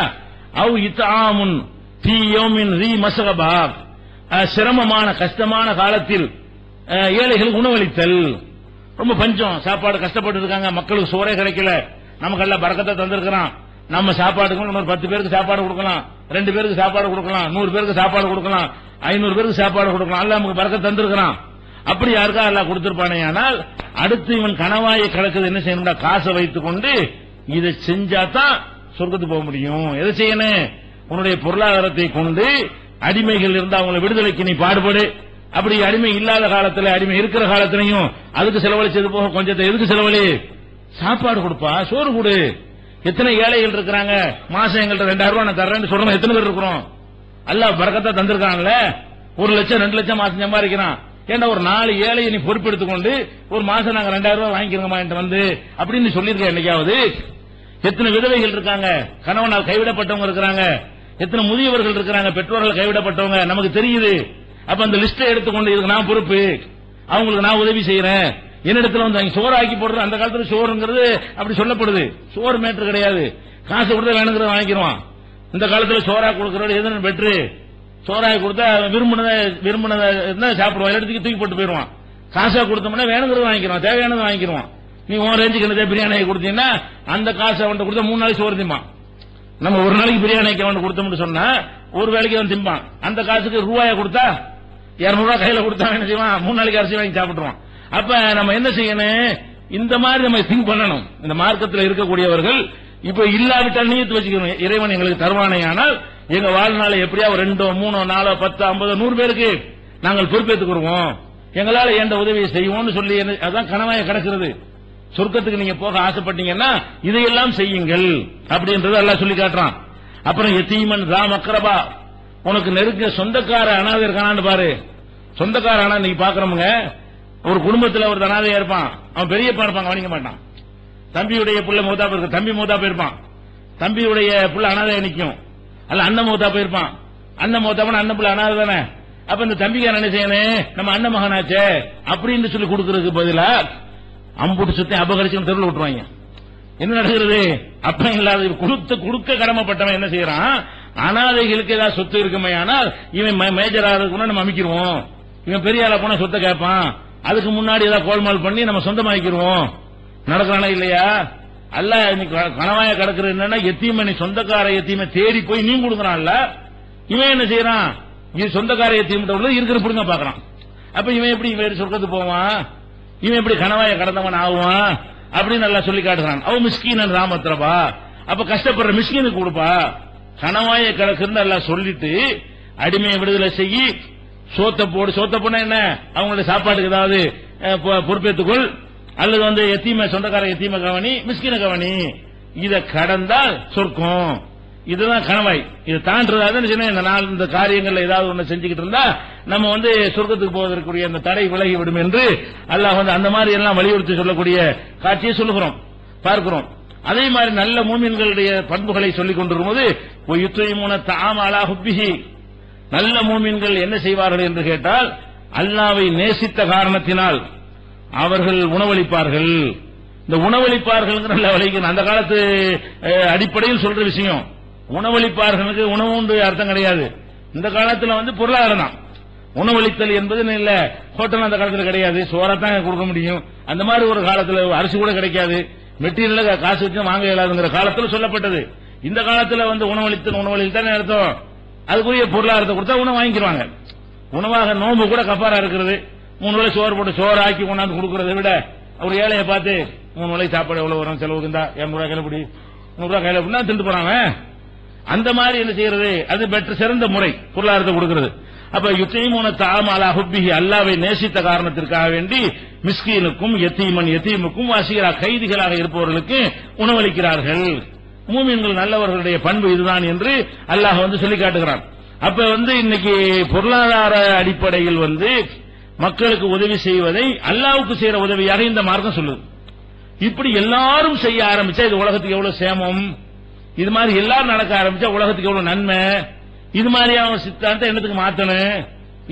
Speaker 1: அவ் இத்ஆமுன் ஃபீ யௌமின் ஸீ மஸ்கபா, சிரமமான கஷ்டமான காலத்தில் ஏழைகளுக்கு உணவளித்தல். ரொம்ப பஞ்சம், சாப்பாடு கஷ்டப்பட்டு இருக்காங்க, மக்களுக்கு சோறே கிடைக்கல, நமக்கு எல்லாம் பரக்கத்தை தந்திருக்கிறான். நம்ம சாப்பாடுக்கு இன்னொரு 10 பேருக்கு சாப்பாடு கொடுக்கலாம், 2 பேருக்கு சாப்பாடு கொடுக்கலாம், 100 பேருக்கு சாப்பாடு கொடுக்கலாம், 500 பேருக்கு சாப்பாடு கொடுக்கலாம். அல்லாஹ் நமக்கு பரக்கத்தை தந்திருக்கிறான். அப்படி யாருக்கா அல்லாஹ் கொடுத்திருப்பானே. ஆனால் அடுத்து இவன் கணவாயை கடக்குது என்ன செய்யணும்டா? காசை வைத்துக் கொண்டு இதை செஞ்சாதான் சொர்க்கத்துக்கு போக முடியும். எதை செய்யணும்? உன்னுடைய பொருளாதாரத்தை கொண்டு அடிமைகள் இருந்தா அவங்களை விடுதலைக்கு நீ பாடுபடு. அப்படி அடிமை இல்லாத காலத்துல, அடிமை இருக்கிற காலத்திலையும் அதுக்கு செலவழிச்சது போக கொஞ்சத்தை எதுக்கு செலவழி? சாப்பாடு கொடுப்பா, சோறு கொடு. எத்தனை ஏழைகள் இருக்கிறாங்க, மாசம் எங்கள்ட்ட 2000 ரூபாய் நான் தர்றேன்னு சொல்றோம். எத்தனை பேர் இருக்கிறோம்? அல்லாஹ் பரக்கத்தா தந்திருக்கான்ல. 1 லட்சம் 2 லட்சம் மாசம் சம்பாதிக்கிறான். ஏன்னா ஒரு 4 ஏழையை நீ பொறுப்பெடுத்துக் கொண்டு ஒரு மாசம் நாங்க 2000 ரூபாய் வாங்கிக்கிறோமா வந்து அப்படின்னு சொல்லியிருக்க என்னைக்காவது? எத்தனை விதவைகள் இருக்காங்க, கணவனால் கைவிடப்பட்டவங்க இருக்கிறாங்க, எத்தனை முதியவர்கள் இருக்கிறாங்க, பெற்றோர்கள் கைவிடப்பட்டவங்க நமக்கு தெரியுது. அப்ப அந்த லிஸ்டை எடுத்துக்கொண்டு இதுக்கு நான் பொறுப்பு, அவங்களுக்கு நான் உதவி செய்யறேன், என்னிடத்துல வந்து சோறு ஆக்கி போடுறது. அந்த காலத்துல சோறுங்கிறது அப்படி சொல்லப்படுது. சோறு மேட்டர் கிடையாது, காசு கொடுத்தா வேணுங்கிறத வாங்கிடுவான். இந்த காலத்துல சோறா கொடுக்கறது எதுன்னு பெற்று, சோறாய் கொடுத்தா விரும்பினதை சாப்பிடுவான், இடத்துக்கு தூக்கி போட்டு போயிடுவான். காசா கொடுத்தோம்னா வேணுங்கிறத வாங்கிடுவான், தேவையானதை வாங்கிடுவான். நீ உன் ரேஞ்சுக்கு என்ன பிரியாணியை கொடுத்தீங்கன்னா அந்த காசை அவன் கொடுத்தா 3 நாளைக்கு சோறு திம்பான். நம்ம ஒரு நாளைக்கு பிரியாணிக்கு அவன் கொடுத்தோம்னு சொன்னா ஒரு வேலைக்கு அவன் திம்பான். அந்த காசுக்கு ரூபாயை கொடுத்தா 200 ரூபாய் கையில கொடுத்தா என்ன செய்வான்? 3 நாளைக்கு அரிசி வாங்கி சாப்பிட்டுருவான். அப்ப நம்ம என்ன செய்யணும்? இந்த மாதிரி நம்ம திங்க் பண்ணணும். இந்த மார்க்கத்தில் இருக்கக்கூடியவர்கள் இப்ப இல்லாவிட்டால் நீயத்து வச்சுக்கணும், இறைவன் எங்களுக்கு தருவானே, ஆனால் எங்க வாழ்நாளை எப்படியா 2, 3, 4, 10, 50, 100 பேருக்கு நாங்கள் பொறுப்பேற்றுக்குருவோம், எங்களால எந்த உதவியை செய்வோம்னு சொல்லி அதான் கணவாயை கிடக்கிறது. சொர்க்கத்துக்கு நீங்க போக ஆசைப்பட்டீங்கன்னா இதையெல்லாம் செய்யுங்கள் அப்படின்றது அல்லாஹ் சொல்லி காட்டுறான். அப்புறம் யதீமன் தா மக்ரபா, உனக்கு நெருங்க சொந்தக்கார அனாதை இருக்கானான்னு பாரு. சொந்தக்கார அனாதை நீங்க பாக்குறோமுங்க, ஒரு குடும்பத்தில் ஒரு அனாதையா இருப்பான், அவன் பெரியப்பா இருப்பாங்க, கவனிக்க மாட்டான். தம்பியுடைய புள்ள மூத்தா போயிருக்கும், தம்பி மூத்தா போயிருப்பான், தம்பியுடைய புள்ள அனாதையா நிற்கும். அல்ல அண்ணன் மூத்தா போயிருப்பான், அண்ணன் மூத்தா போன அண்ணன் புள்ள அனாதை தானே. அப்ப இந்த தம்பிக்கார என்ன செய்யணும்? நம்ம அண்ணன் மகனாச்சே அப்படின்னு சொல்லி கொடுக்கறதுக்கு பதிலா அம்புட்டு சுத்தி அபகரிச்சு தெருவில் விட்டுருவாங்க. என்ன நடக்கிறது? அப்ப இல்லாத கொடுக்க கடமைப்பட்டவன் என்ன செய்யறான்? அனாதைகளுக்கு ஏதாவது சொத்து இருக்குமே, ஆனால் இவன் மேஜரா இருக்குன்னா நம்ம அமைக்கிடுவோம், இவன் பெரிய ஆளா போனா சொத்தை கேட்பான், அதுக்கு முன்னாடி ஏதாவது கோல்மால் பண்ணி நம்ம சொந்தமாக்கிடுவோம். நடக்கிறானா இல்லையா? அல்ல கணவாய கிடக்குறது என்னன்னா, எத்தீமை நீ சொந்தக்கார எத்தீமை தேடி போய் நீ கொடுக்கறான்ல, இவன் என்ன செய்யறான்? இது சொந்தக்கார எத்தீமை இருக்கிற பிடிங்க பாக்குறான். அப்ப இவன் எப்படி வேறு சொர்க்கத்துக்கு போவான்? இவன் எப்படி கணவாய கடந்தவன் ஆகுவான்? அப்படின்னு நல்லா சொல்லி காட்டுறான். அவன் மிஸ்கீனன் ராமத்திரபா, அப்ப கஷ்டப்படுற மிஸ்கீனுக்கு கொடுப்பா. கணவாய கிடக்குன்னு எல்லாம் சொல்லிட்டு அடிமையை விடுதலை செய்யி சோத்த போனா என்ன, அவங்களுடைய சாப்பாட்டுக்கு ஏதாவது பொறுப்பேற்றுக்கொள், அல்லது எத்தீமை சொந்தக்கார எத்தீமை கவனி, மிஸ்கின கவனி, இத கடந்தால் சொர்க்கம். இதுதான் கணவாய். இதை தாண்டதாக இந்த காரியங்கள்ல ஏதாவது ஒண்ணு செஞ்சுக்கிட்டு இருந்தா நம்ம சொர்க்கத்துக்கு போவதற்குரிய அந்த தடை விலகி விடும் என்று அல்லாஹ் அந்த மாதிரி எல்லாம் வலியுறுத்தி சொல்லக்கூடிய காட்சியை சொல்லுகிறோம், பார்க்கிறோம். அதே மாதிரி நல்ல மூமின்களுடைய பண்புகளை சொல்லிக் கொண்டிருக்கும்போது நல்ல மூமின்கள் என்ன செய்வார்கள் என்று கேட்டால், அல்லாஹ்வை நேசித்த காரணத்தினால் அவர்கள் உணவளிப்பார்கள். இந்த உணவளிப்பார்கள் அந்த காலத்து அடிப்படையில் சொல்ற விஷயம். உணவளிப்பார்களுக்கு உணவு உண்டு அர்த்தம் கிடையாது. இந்த காலத்துல பொருளாதாரம் தான் உணவளித்தல் என்பது இல்ல. ஹோட்டல் அந்த காலத்துல கிடையாது, சோறத்தான் கொடுக்க முடியும். அந்த மாதிரி ஒரு காலத்துல அரிசி கூட கிடைக்காது, மெட்டீரியல் காசு வச்சு வாங்க இயலாதுங்கிற காலத்துல சொல்லப்பட்டது. இந்த காலத்துல உணவளித்தல் அர்த்தம், அதுக்குரிய பொருளாதாரத்தை கொடுத்தா உணவு வாங்கிக்கிறாங்க. உணவாக நோம்பு கூட கஃபாரா இருக்கிறது. 3 வேளை சோறு போட்டு சோறு ஆக்கி கொண்டாந்து கொடுக்கறதை விட ஒரு ஏழையை பார்த்து 3 வேளை சாப்பாடு எவ்வளவு வரும் செலவுக்கு இருந்தா 200 ரூபாய் கையில பிடி 100 ரூபாய் கையில பிடினா திண்டு போறாங்க. அந்த மாதிரி என்ன செய்யறது? அது பெற்ற சிறந்த முறை பொருளாதாரத்தை கொடுக்கிறது. அப்ப யுத்தீமுன தஆமலா ஹுப்பிஹி, அல்லாஹ்வை நேசித்த காரணத்திற்காக வேண்டி மிஸ்கீனுக்கும் யதீமுக்கும் வாசிகரா கைதிகளாக இருப்பவர்களுக்கு உணவளிக்கிறார்கள். மூமின்கள் நல்லவர்களுடைய பண்பு இதுதான் என்று அல்லாஹ் சொல்லி காட்டுகிறான். அப்ப இன்னைக்கு பொருளாதார அடிப்படையில் மக்களுக்கு உதவி செய்வதை அல்லாஹ்வுக்கு செய்யற உதவியாக இந்த மார்க்கம் சொல்லுது. இப்படி எல்லாரும் செய்ய ஆரம்பிச்சா இது உலகத்துக்கு எவ்வளவு சேமம், இது மாதிரி எல்லாரும் நடக்க ஆரம்பிச்சா உலகத்துக்கு எவ்வளவு நன்மை. இது மாதிரியான சித்தாந்தம் என்னத்துக்கு மாத்தணும்?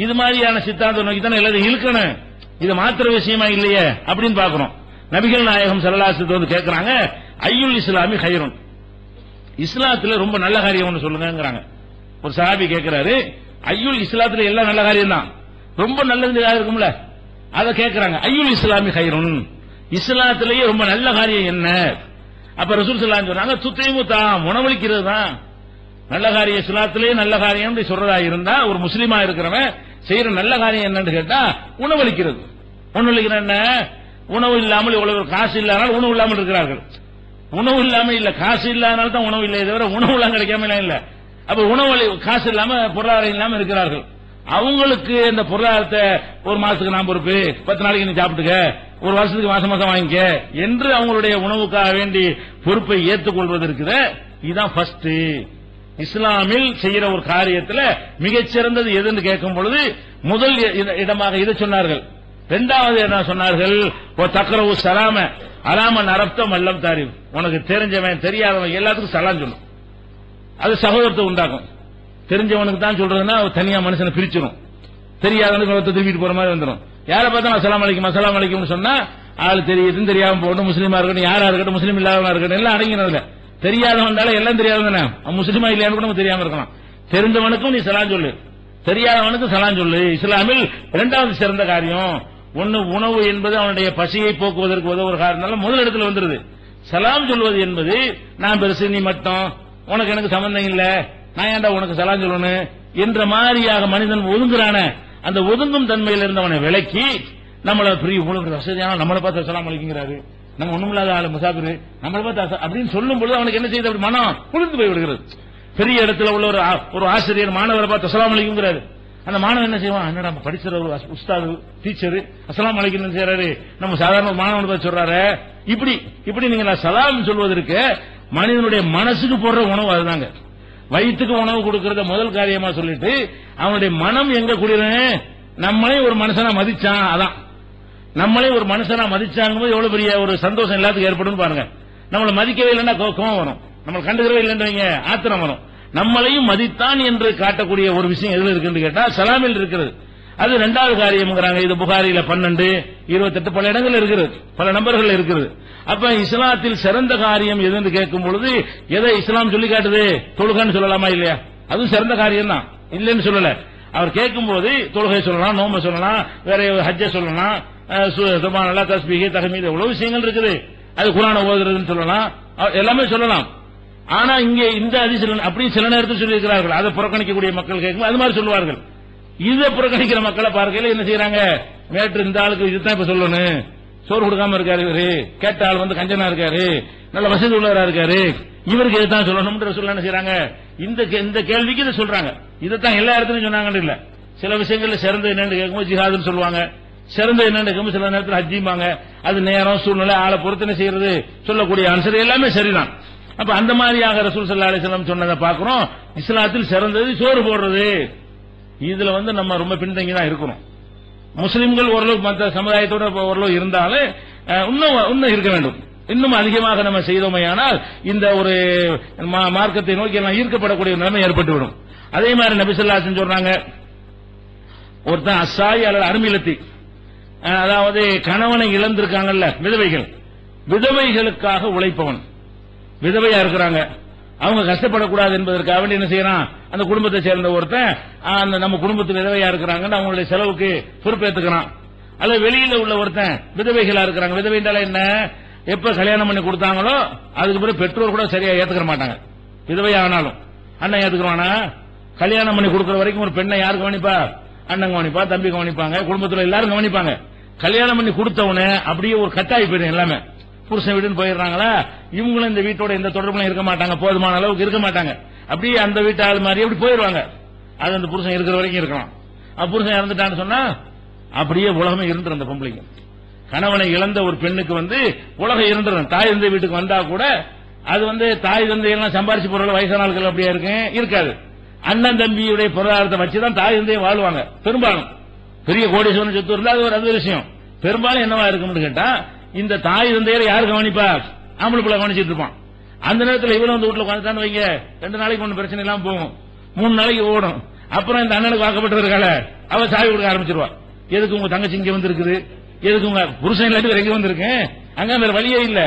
Speaker 1: இது மாதிரியான சித்தாந்தம் நோக்கி தானே எல்லாரும் இழுக்கணும். இது மாத்திர விஷயமா இல்லையே அப்படின்னு பாக்குறோம். நபிகள் நாயகம் ஸல்லல்லாஹு அலைஹி வஸல்லம் கேட்கிறாங்க, ஐயுல் இஸ்லாமி கைருன், இஸ்லாத்துல ரொம்ப நல்ல காரியம் ஒன்று சொல்லுங்கிறாங்க. ஒரு சஹாபி கேட்கிறாரு, ஐயுல் இஸ்லாத்துல எல்லாம் நல்ல காரியம் தான், ரொம்ப நல்லது இருக்கும்ல, அதை கேட்கிறாங்க. ஐயுல் இஸ்லாமி கைருன், இஸ்லாத்திலேயே ரொம்ப நல்ல காரியம் என்ன? அப்ப ரசூல் ஸல்லல்லாஹு அலைஹி வஸல்லம் சொன்னாங்க, துத்தைமு தாம், உணவளிக்கிறது தான் நல்ல காரியம். இஸ்லாத்திலேயே நல்ல காரியம் சொல்றதா இருந்தா ஒரு முஸ்லீமா இருக்கிறவன் செய்யற நல்ல காரியம் என்னன்னு கேட்டா உணவளிக்கிறது. உணவளிக்கிற என்ன? உணவு இல்லாமல் இவ்வளவு காசு இல்லாமல் உணவு இல்லாமல் இருக்கிறார்கள். உணவு இல்லாம இல்ல, காசு இல்லாதனால தான் உணவு இல்லை, தவிர உணவு எல்லாம் கிடைக்காம இல்ல. அப்ப உணவு காசு இல்லாம பொருளாதாரம் இல்லாம இருக்கிறார்கள். அவங்களுக்கு இந்த பொருளாதாரத்தை ஒரு மாசத்துக்கு நான் பொறுப்பு, 10 நாளைக்கு நீ சாப்பிட்டுக்க, ஒரு வருஷத்துக்கு மாசம் மாசம் வாங்கிக்க என்று அவங்களுடைய உணவுக்காக வேண்டி பொறுப்பை ஏற்றுக்கொள்வது இருக்கிற, இதுதான் ஃபர்ஸ்ட். இஸ்லாமில் செய்யற ஒரு காரியத்துல மிகச்சிறந்தது எதுன்னு கேட்கும் பொழுது முதல் இடமாக இதை சொன்னார்கள். இரண்டாவது என்ன சொன்னார்கள்? தக்ரவு சலாம அலாமன் அரப்தம் அல்லம் தாரிஃப், உனக்கு தெரிஞ்சவன் தெரியாதவன் எல்லாத்துக்கும் சலாம் சொல்லும். அது சகோதரத்தை உண்டாக்கும். தெரிஞ்சவனுக்கு தான் சொல்றதுன்னா தனியா மனுஷனை பிரிச்சிடும், தெரியாதவனுக்கு திரும்பிட்டு போற மாதிரி வந்துடும். யாரை பார்த்தா அஸ்ஸலாமு அலைக்கும் அஸ்ஸலாமு அலைக்கும்னு சொன்னா ஆளு தெரியுதுன்னு தெரியாம போகணும், முஸ்லீமா இருக்கட்டும் யாரா இருக்கட்டும் முஸ்லீம் இல்லாதவனா இருக்கட்டும் எல்லாம் அடங்கினதுல. தெரியாதவன் எல்லாம் தெரியாதவன முஸ்லீமா இல்லையான்னு கூட தெரியாம இருக்கலாம். தெரிஞ்சவனுக்கும் நீ சலாம் சொல்லு, தெரியாதவனுக்கும் சலாம் சொல்லு. இஸ்லாமில் இரண்டாவது சிறந்த காரியம் ஒன்னு உணவு என்பது அவனுடைய பசியை போக்குவதற்கு உதவுற காரணம் முதல் இடத்துல வந்துருது. சலாம் சொல்வது என்பது நான் பெருசு நீ மட்டும் உனக்கு எனக்கு சம்பந்தம் இல்ல, நான் ஏன்டா உனக்கு சலாம் சொல்லணும் என்ற மாதிரியாக மனிதன் ஒதுங்குறான அந்த ஒதுங்கும் தன்மையில் இருந்தவனை விலக்கி நம்மள பிரிய உங்களுக்கு வசதியான நம்மளை பார்த்து சலாம் அளிக்கிறாரு, நம்ம ஒண்ணுமில்லாத ஆளு முசாபிரு நம்மளை பார்த்து அப்படின்னு சொல்லும் பொழுது அவனுக்கு என்ன செய்யுது? அப்படி மனம் குளிர்ந்து போய் விடுகிறது. பெரிய இடத்துல உள்ள ஒரு ஆசிரியர் மாணவரை பார்த்து அஸ்ஸலாமு அலைக்கும்ங்கிறாரு. அந்த மாணவன் என்ன செய்வான்? என்னடா படிக்கிற ஒரு உஸ்தாது டீச்சர் அஸ்ஸலாமு அலைக்கும் செய்யறாரு, நம்ம சாதாரண மாணவனை பார்த்து சொல்றாரு. இப்படி நீங்க சலாம் சொல்வதற்கு மனிதனுடைய மனசுக்கு போடுற உணவு அதுதாங்க. வயிற்றுக்கு உணவு கொடுக்கறத முதல் காரியமா சொல்லிட்டு அவனுடைய மனம் எங்க குடியிறேன், நம்மளே ஒரு மனுஷனா மதிச்சான், அதான் நம்மளே ஒரு மனுஷனா மதிச்சாங்க போது எவ்வளவு பெரிய ஒரு சந்தோஷம் எல்லாத்துக்கும் ஏற்படும் பாருங்க. நம்மளை மதிக்கவே இல்லைன்னா கோபம் வரும், நம்மளை கண்டுக்கவே இல்லைன்றீங்க ஆத்திரம் வரும். நம்மளையும் மதித்தான் என்று காட்டக்கூடிய ஒரு விஷயம் எதுல இருக்குன்னு கேட்டா சலாமில் இருக்கிறது. அது இரண்டாவது காரியம்ங்கறாங்க. இது புகாரில 12, 28 பல இடங்கள் இருக்குது, பல நம்பர்கள் இருக்குது. அப்ப இஸ்லாத்தில் சிறந்த காரியம் எதுன்னு கேட்கும் பொழுது எதை இஸ்லாம் சொல்லி காட்டுது? தொழுகைன்னு சொல்லலாமா இல்லையா? அது சிறந்த காரியம் தான், இல்லைன்னு சொல்லல. அவர் கேட்கும்போது தொழுகை சொல்லலாம், நோம்பு சொல்லலாம், வேற ஹஜ்ஜ சொல்லலாம், சுப்ஹானல்லாஹ், தஸ்பீஹ், தஹ்மீத், எவ்வளவு விஷயங்கள் இருக்குது. அது குர்ஆனை ஓதுறதுன்னு சொல்லலாம், எல்லாமே சொல்லலாம். ஆனா இங்க இந்த ஹதீஸ்ல அப்படி சில நேரத்தில் சொல்லி இருக்கிறார்கள். அதை புறக்கணிக்கக்கூடிய மக்கள் கேட்கும் அது மாதிரி சொல்லுவார்கள். இதை புறக்கணிக்கிற மக்களை பார்க்கையில என்ன செய்யறாங்க? நேற்று இந்த ஆளுக்கு இதுதான் இப்ப சொல்லணும், சோறு கொடுக்காம இருக்காரு இவரு, கேட்ட ஆள் வந்து கஞ்சனா இருக்காரு, நல்ல வசதி உள்ளவரா இருக்காரு, இவருக்கு இதுதான் சொல்லணும்ன்ற சொல்ல என்ன செய்யறாங்க? இந்த கேள்விக்கு இதை சொல்றாங்க. இதைத்தான் எல்லா இடத்துலயும் சொன்னாங்கன்னு இல்ல. சில விஷயங்கள்ல சிறந்த என்னன்னு கேட்கும்போது ஜிஹாதுன்னு சொல்லுவாங்க, சிறந்த என்னன்னு கேட்கும்போது சில நேரத்தில் ஹஜ்ஜிம்பாங்க. அது நேரம், சூழ்நிலை, ஆளை பொறுத்து என்ன செய்யறது சொல்லக்கூடிய ஆன்சர் எல்லாமே சரிதான். அப்ப அந்த மாதிரியாக ரசூல் ஸல்லல்லாஹு அலைஹி வஸல்லம் சொன்னதை பார்க்கிறோம். இஸ்லாத்தில் சிறந்தது சோறு போடுறது. இதுல வந்து நம்ம ரொம்ப பின்தங்கி தான் இருக்கணும். முஸ்லிம்கள் ஓரளவு மற்ற சமுதாயத்தோட ஓரளவு இருந்தாலும் இன்னும் இருக்க வேண்டும். இன்னும் அதிகமாக நம்ம செய்தோமையானால் இந்த ஒரு மார்க்கத்தை நோக்கி எல்லாம் ஈர்க்கப்படக்கூடிய நிலைமை ஏற்பட்டுவிடும். அதே மாதிரி நபி ஸல்லல்லாஹு அலைஹி வஸல்லம் சொல்றாங்க, ஒருத்தன் அஸ்ஸாயி அல்லது அருமிலத்தி, அதாவது கணவனை இழந்திருக்காங்கல்ல விதவைகள், விதவைகளுக்காக உழைப்பவன். விதவையா இருக்கிறாங்க, அவங்க கஷ்டப்படக்கூடாது என்பதற்காக வேண்டி என்ன செய்யறான்? அந்த குடும்பத்தை சேர்ந்த ஒருத்தன் அந்த நம்ம குடும்பத்து விதவையா இருக்கிறாங்கன்னு அவங்களுடைய செலவுக்கு பொறுப்பேற்றுக்கிறான். அல்லது வெளியில உள்ள ஒருத்தன் விதவைகளா இருக்கிறாங்க. விதவை என்றால என்ன? எப்ப கல்யாணம் பண்ணி கொடுத்தாங்களோ அதுக்கு பிறகு பெற்றோர் கூட சரியா ஏத்துக்க மாட்டாங்க. விதவையா ஆனாலும் அண்ணன் ஏத்துக்குவானா? கல்யாணம் பண்ணி கொடுக்கிற வரைக்கும் ஒரு பெண்ணை யாரு கவனிப்பா? அண்ணன் கவனிப்பா, தம்பி கவனிப்பாங்க, குடும்பத்துல எல்லாரும் கவனிப்பாங்க. கல்யாணம் பண்ணி கொடுத்தவனே அப்படியே ஒரு கட்டாயி போயிடும். எல்லாமே புருஷன் வீடுன்னு போயிடுறாங்களா, இவங்களும் இந்த வீட்டோட எந்த தொடர்பும் இருக்க மாட்டாங்க, போதுமான அளவுக்கு இருக்க மாட்டாங்க. அப்படியே அந்த வீட்டு ஆள் மாதிரி அப்படி போயிடுவாங்க. அது அந்த புருஷன் இருக்கிற வரைக்கும் இருக்கலாம். புருஷன் இறந்துட்டான்னு சொன்னா அப்படியே உலகமே இருந்துரும். அந்த பொம்பளைக்கு கணவனை இழந்த ஒரு பெண்ணுக்கு வந்து உலகம் இருந்துரும். தாய் தந்தை வீட்டுக்கு வந்தா கூட அது வந்து தாய் தந்தை எல்லாம் சம்பாரிச்சு போற வயசான ஆட்கள் அப்படியே இருக்காது. அண்ணன் தம்பியுடைய பொருளாதாரத்தை வச்சுதான் தாய் தந்தையை வாழ்வாங்க. பெரும்பாலும் பெரிய கோடீஸ்வரன் சொத்து இருந்தா அது ஒரு அது விஷயம். பெரும்பாலும் என்னவா இருக்கும்னு கேட்டா, இந்த தாய் தந்தையரை யாரு கவனிப்பா? ஆம்பளை பிள்ளை கவனிச்சிட்டு இருப்பான். அந்த நேரத்தில் இவரும் வந்து வீட்டுல உட்காந்துட்டான்னு வைங்க, 2 நாளைக்கு ஒன்றும் பிரச்சனை இல்லாம போகும், 3 நாளைக்கு ஓடும். அப்புறம் இந்த அண்ணனுக்கு வாக்கப்பட்டு இருக்கால, அவ சாவி கொடுக்க ஆரம்பிச்சிருவா. எதுக்கு உங்க தங்கச்சி இங்க வந்திருக்குது, எதுக்கு உங்க புருஷன் இல்லாட்டி வேற எங்க வந்திருக்கேன், அங்க வேற வழியே இல்ல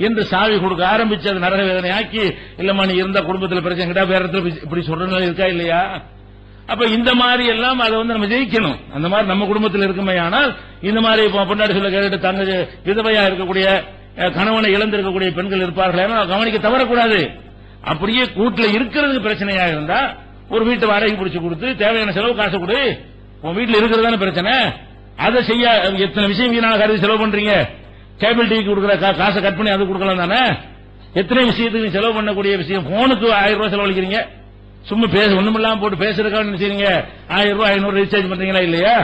Speaker 1: என்று சாவி கொடுக்க ஆரம்பிச்சு அது நரக வேதனை ஆக்கி, இல்லம்மா நீ இருந்த குடும்பத்தில் பிரச்சனை கிட்டா வேற இடத்துல இப்படி சொல்ற இருக்கா இல்லையா? அப்ப இந்த மாதிரி எல்லாம் அதை வந்து நம்ம ஜெயிக்கணும். அந்த மாதிரி நம்ம குடும்பத்தில் இருக்குமே. ஆனால் இந்த மாதிரி பொண்டாடி சொல்ல கேட்டு தங்க விதவையா இருக்கக்கூடிய கணவனை இழந்திருக்கக்கூடிய பெண்கள் இருப்பார்கள், கவனிக்க தவறக்கூடாது. அப்படியே வீட்டுல இருக்கிறதுக்கு பிரச்சனையா இருந்தா ஒரு வீட்டு வாடகை பிடிச்சு கொடுத்து தேவையான செலவு காசு கொடு, உன் வீட்டுல இருக்கிறதான பிரச்சனை, அதை செய்ய எத்தனை விஷயம் வீணான கருதி செலவு பண்றீங்க. கேபிள் டிவிக்கு கொடுக்குற காசை கட் பண்ணி அது கொடுக்கலாம் தானே. எத்தனை விஷயத்துக்கு செலவு பண்ணக்கூடிய விஷயம். போனுக்கு 1000 ரூபாய் செலவழிக்கிறீங்க, சும்மா ஒண்ணுமில்லாம போட்டு பேசுறதுக்காக நினைச்சீங்க 1000 ரூபாய் 500 ரீசார்ஜ் பண்றீங்களா இல்லையா?